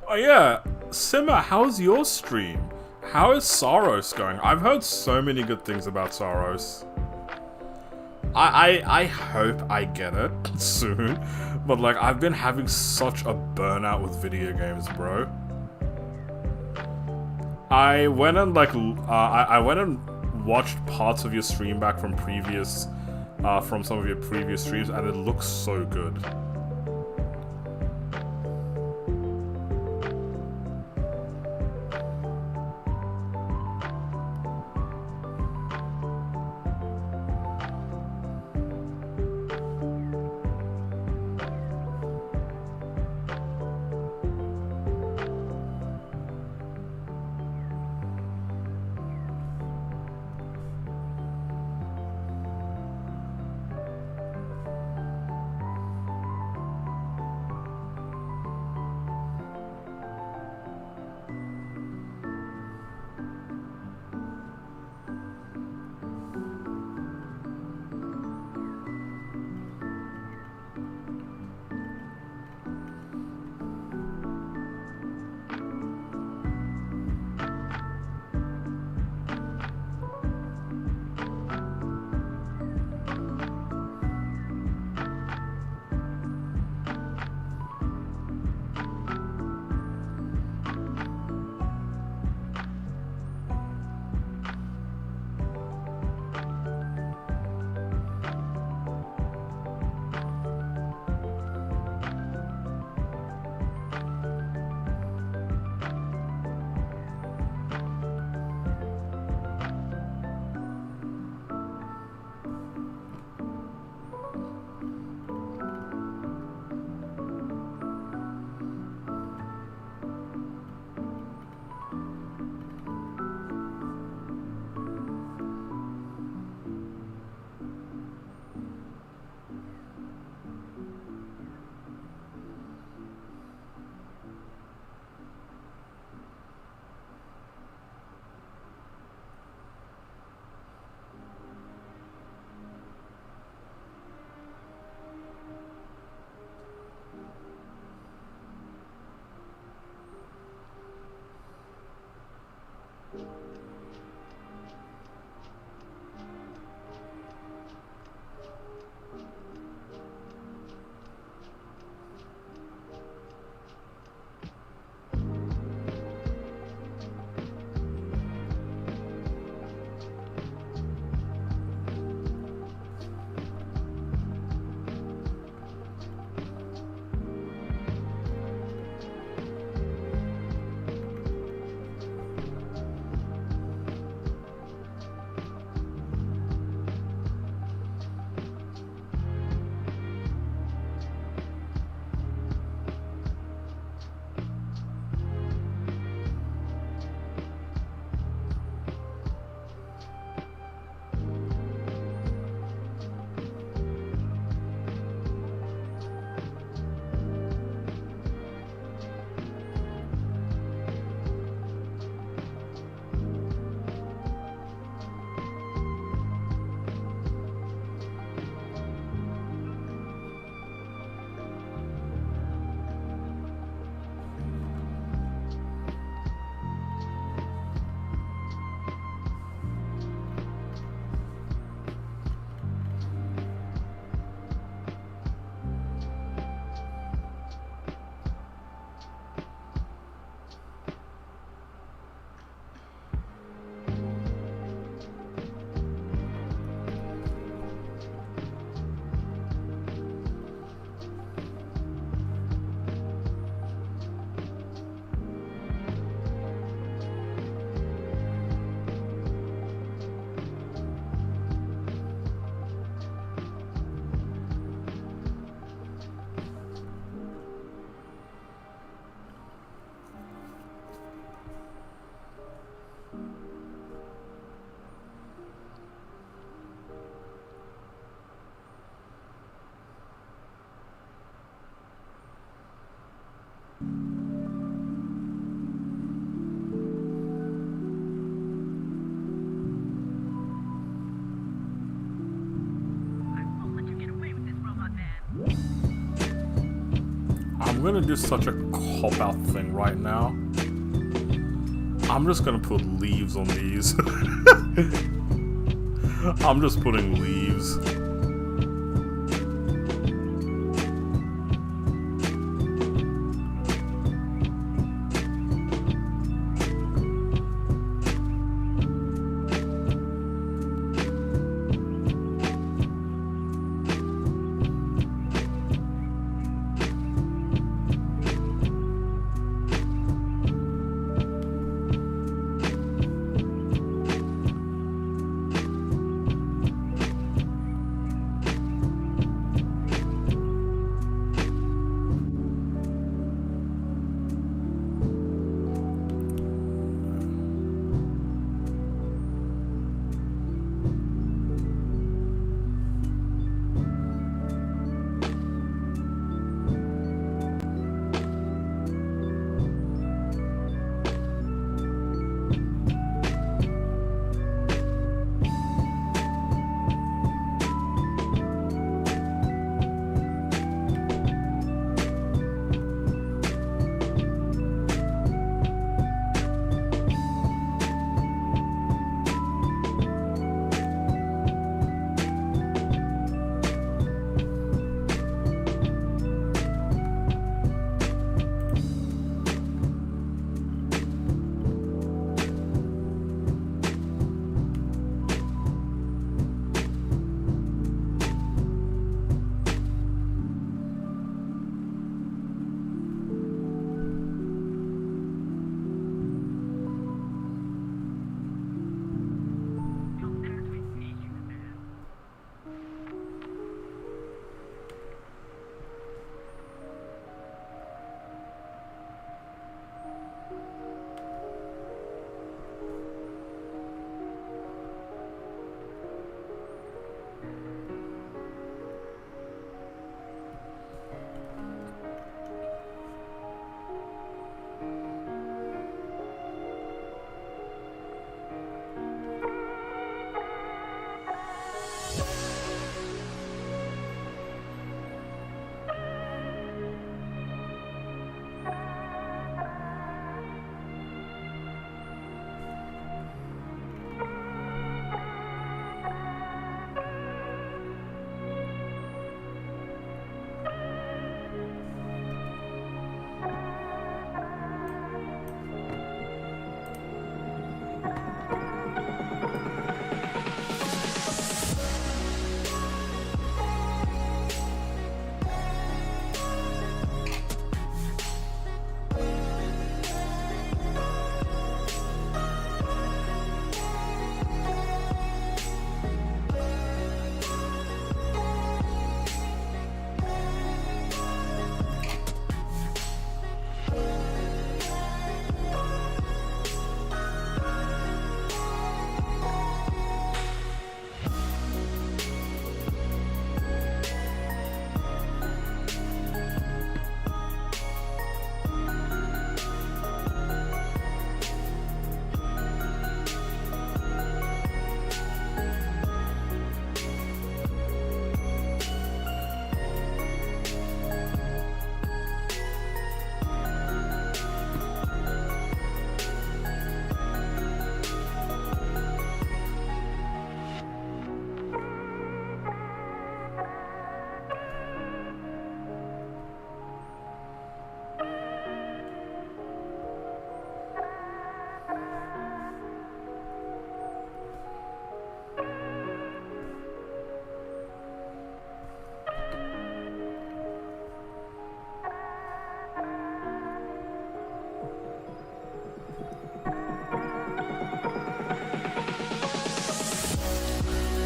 Speaker 1: Oh yeah, Simmer, how's your stream? How is Saros going? I've heard so many good things about Saros. I hope I get it soon, but like I've been having such a burnout with video games, bro. I went and like I went and watched parts of your stream back from previous from some of your previous streams, and it looks so good. gonna do such a cop-out thing right now. I'm just gonna put leaves on these. I'm just putting leaves.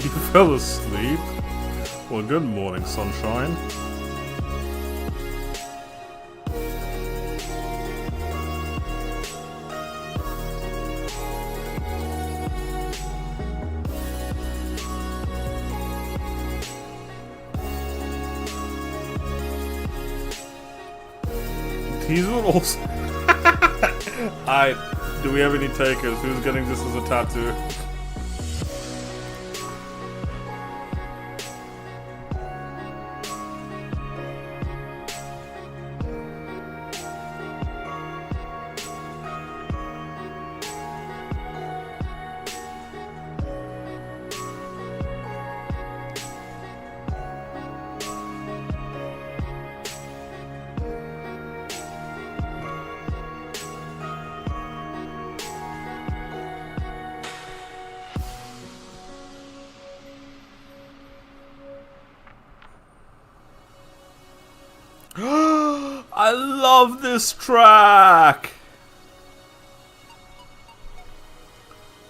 Speaker 1: You fell asleep? Well, good morning, sunshine. These would also... Alright, do we have any takers? Who's getting this as a tattoo? love this track!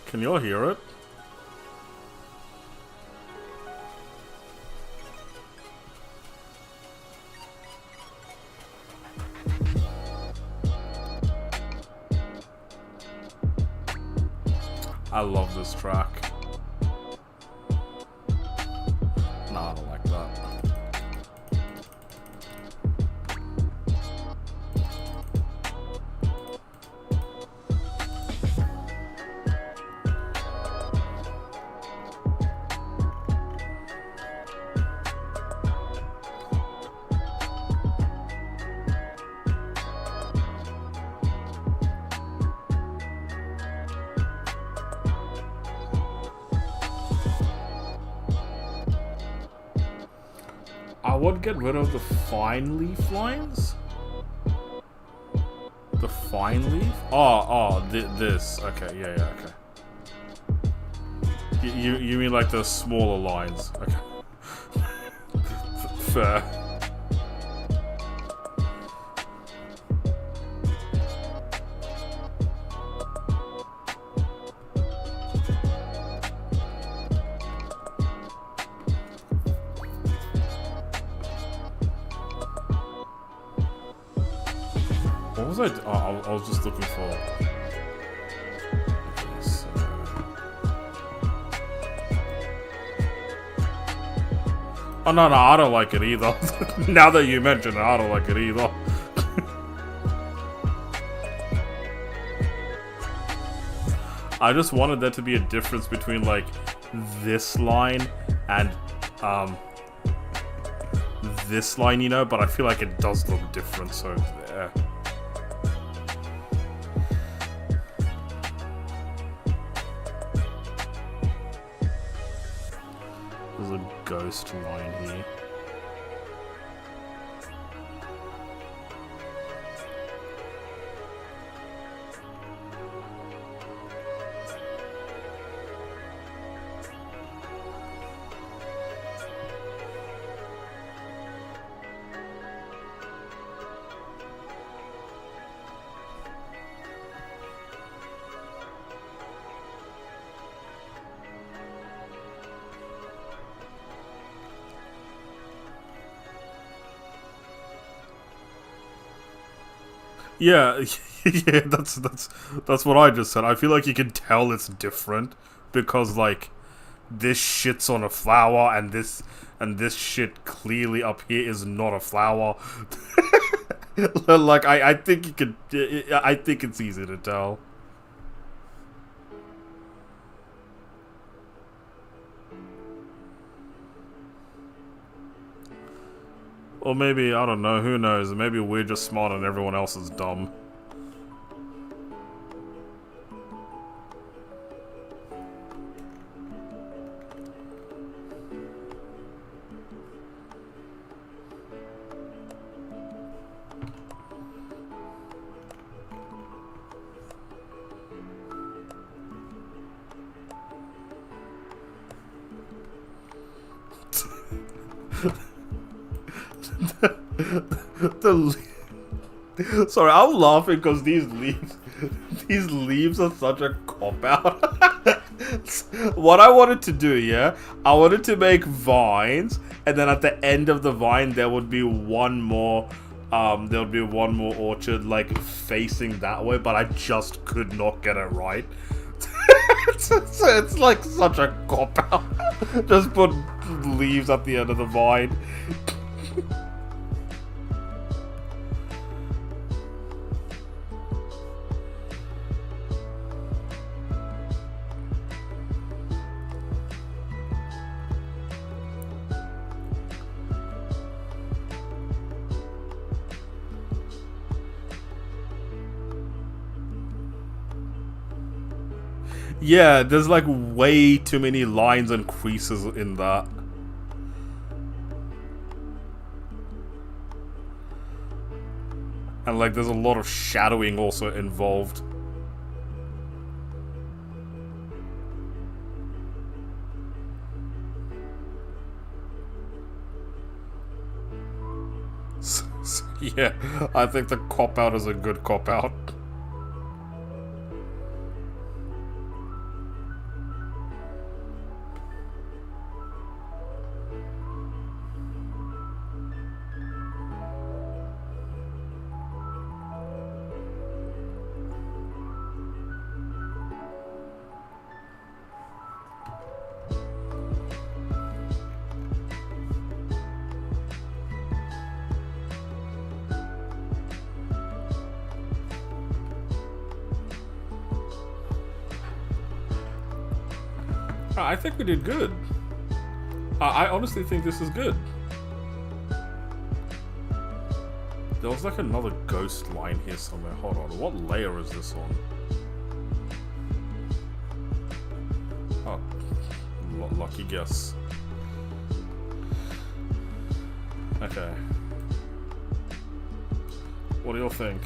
Speaker 1: Can you all hear it? I love this track. No, I don't like that. I would get rid of the fine leaf lines. The fine leaf? This. Okay, yeah, okay. You mean like the smaller lines? Okay. Fair. What was I? I was just looking for. Okay, so... Oh no, I don't like it either. Now that you mention it, I don't like it either. I just wanted there to be a difference between like this line and this line, you know, but I feel like it does look different, so there. There's a ghost line here. Yeah, yeah, that's what I just said. I feel like you can tell it's different because like this shit's on a flower and this shit clearly up here is not a flower. Like I think you can. I think it's easy to tell. Or maybe, I don't know, who knows, maybe we're just smart and everyone else is dumb. Sorry, I'm laughing because these leaves are such a cop-out. What I wanted to do, yeah? I wanted to make vines, and then at the end of the vine, there would be one more orchard, like, facing that way, but I just could not get it right. It's like such a cop-out. Just put leaves at the end of the vine. Yeah, there's like way too many lines and creases in that. And like there's a lot of shadowing also involved. So Yeah, I think the cop-out is a good cop-out. I think we did good. I honestly think this is good. There was like another ghost line here somewhere. Hold on, what layer is this on? Oh, lucky guess. Okay. What do y'all think?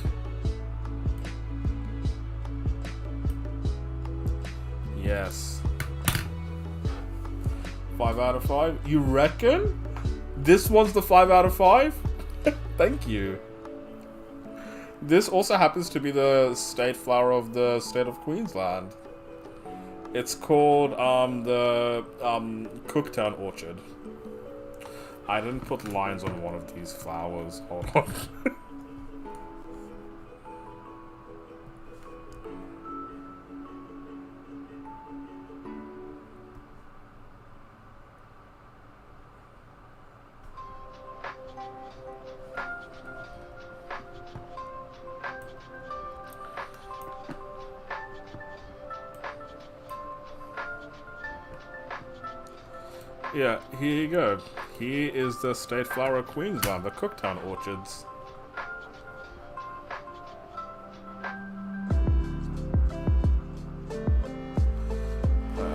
Speaker 1: Yes. 5 out of 5? You reckon? This one's the 5 out of 5? Thank you. This also happens to be the state flower of the state of Queensland. It's called the Cooktown Orchard. I didn't put lines on one of these flowers. Hold on. Yeah, here you go. Here is the state flower of Queensland, the Cooktown Orchards.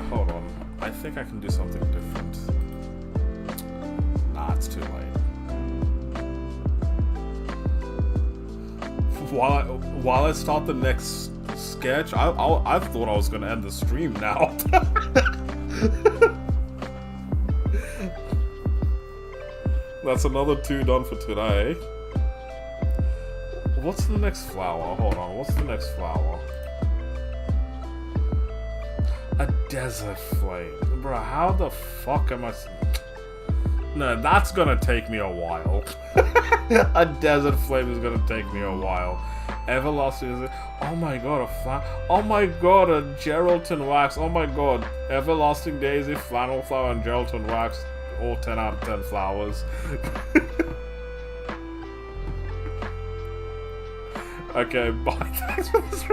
Speaker 1: Hold on. I think I can do something different. Nah, it's too late. While I start the next sketch, I thought I was going to end the stream now. That's another 2 done for today. What's the next flower? Hold on, what's the next flower? A desert flame. Bro, how the fuck am I... No, that's gonna take me a while. A desert flame is gonna take me a while. Everlasting is... Oh my god, a flower. Oh my god, a Geraldton wax. Oh my god. Everlasting Daisy, flannel flower, and Geraldton wax. All 10 out of 10 flowers. Okay, bye. Thanks for this.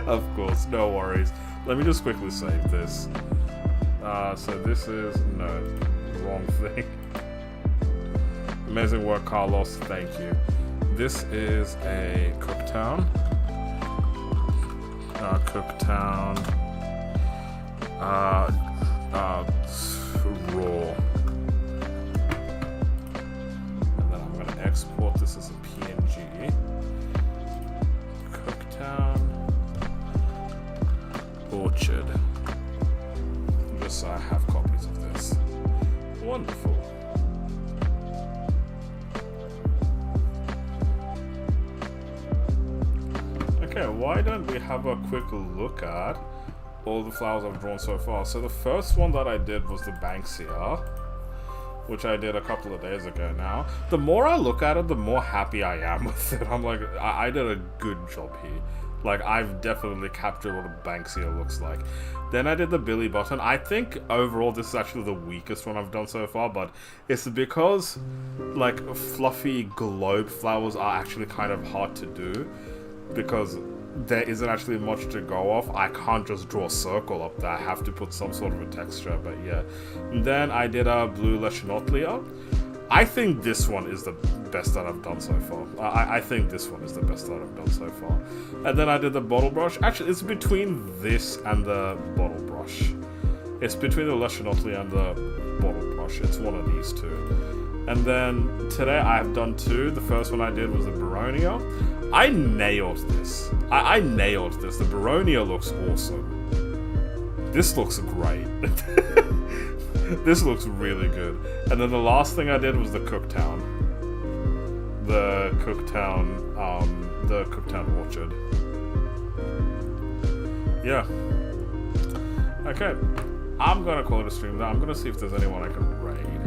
Speaker 1: Of course, no worries. Let me just quickly save this. So this is... No, wrong thing. Amazing work, Carlos. Thank you. This is a Cooktown. Cooktown. Raw. And then I'm going to export this as a PNG. Cooktown Orchard. Just so I have copies of this. Wonderful. Okay, why don't we have a quick look at all the flowers I've drawn so far. So the first one that I did was the Banksia, which I did a couple of days ago now. The more I look at it, the more happy I am with it. I'm like, I did a good job here. Like, I've definitely captured what a Banksia looks like. Then I did the Billy Button. I think overall this is actually the weakest one I've done so far, but it's because, like, fluffy globe flowers are actually kind of hard to do, because there isn't actually much to go off. I can't just draw a circle up there. I have to put some sort of a texture, but yeah. And then I did a blue Leschnotlia. I think this one is the best that I've done so far. I think this one is the best that I've done so far. And then I did the bottle brush. Actually, it's between this and the bottle brush. It's between the Leschnotlia and the bottle brush. It's one of these two. And then today I have done 2. The first one I did was the Boronia. I nailed this. I nailed this. The Boronia looks awesome. This looks great. This looks really good. And then the last thing I did was the Cooktown. the Cooktown Orchard. Yeah. Okay. I'm gonna call it a stream now. I'm gonna see if there's anyone I can raid.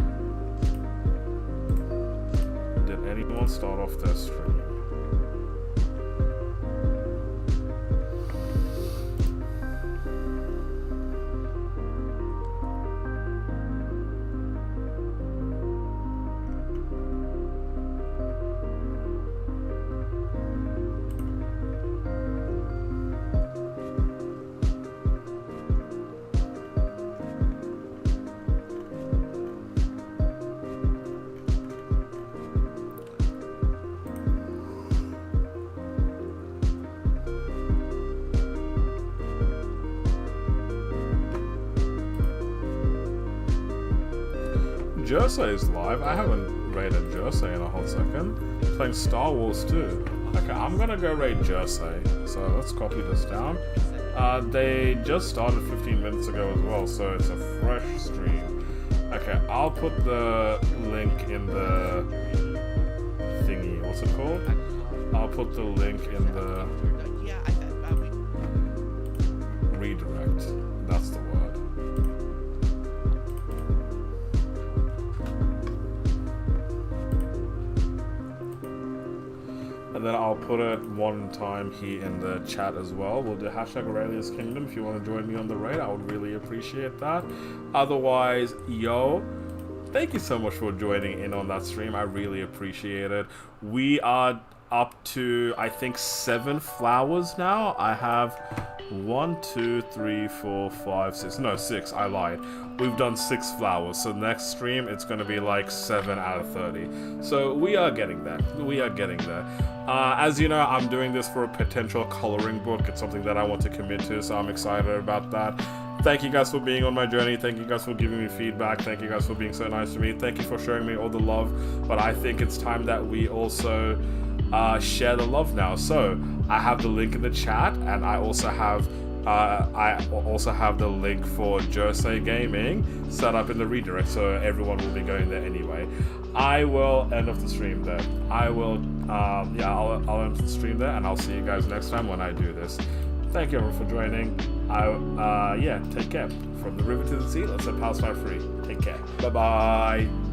Speaker 1: Did anyone start off their stream? Jersey is live. I haven't raided Jersey in a hot second. Playing Star Wars too. Okay, I'm gonna go raid Jersey. So let's copy this down. They just started 15 minutes ago as well, so it's a fresh stream. Okay, I'll put the link in the thingy. What's it called? I'll put the link in the redirect. That's the word. And then I'll put it one time here in the chat as well. We'll do hashtag Aurelius Kingdom if you want to join me on the raid. I would really appreciate that. Otherwise, yo, thank you so much for joining in on that stream. I really appreciate it. We are up to, I think, 7 flowers now. I have 1, 2, 3, 4, 5, 6. No, 6. I lied. We've done 6 flowers. So next stream, it's going to be like 7 out of 30. So we are getting there. We are getting there. As you know, I'm doing this for a potential coloring book. It's something that I want to commit to, so I'm excited about that. Thank you guys for being on my journey. Thank you guys for giving me feedback. Thank you guys for being so nice to me. Thank you for showing me all the love. But I think it's time that we also share the love now. So I have the link in the chat, and I also have the link for Jersey Gaming set up in the redirect, so everyone will be going there anyway. I will end off the stream there. I'll end off the stream there, and I'll see you guys next time when I do this. Thank you everyone for joining. Take care. From the river to the sea, let's set Palestine free. Take care. Bye bye.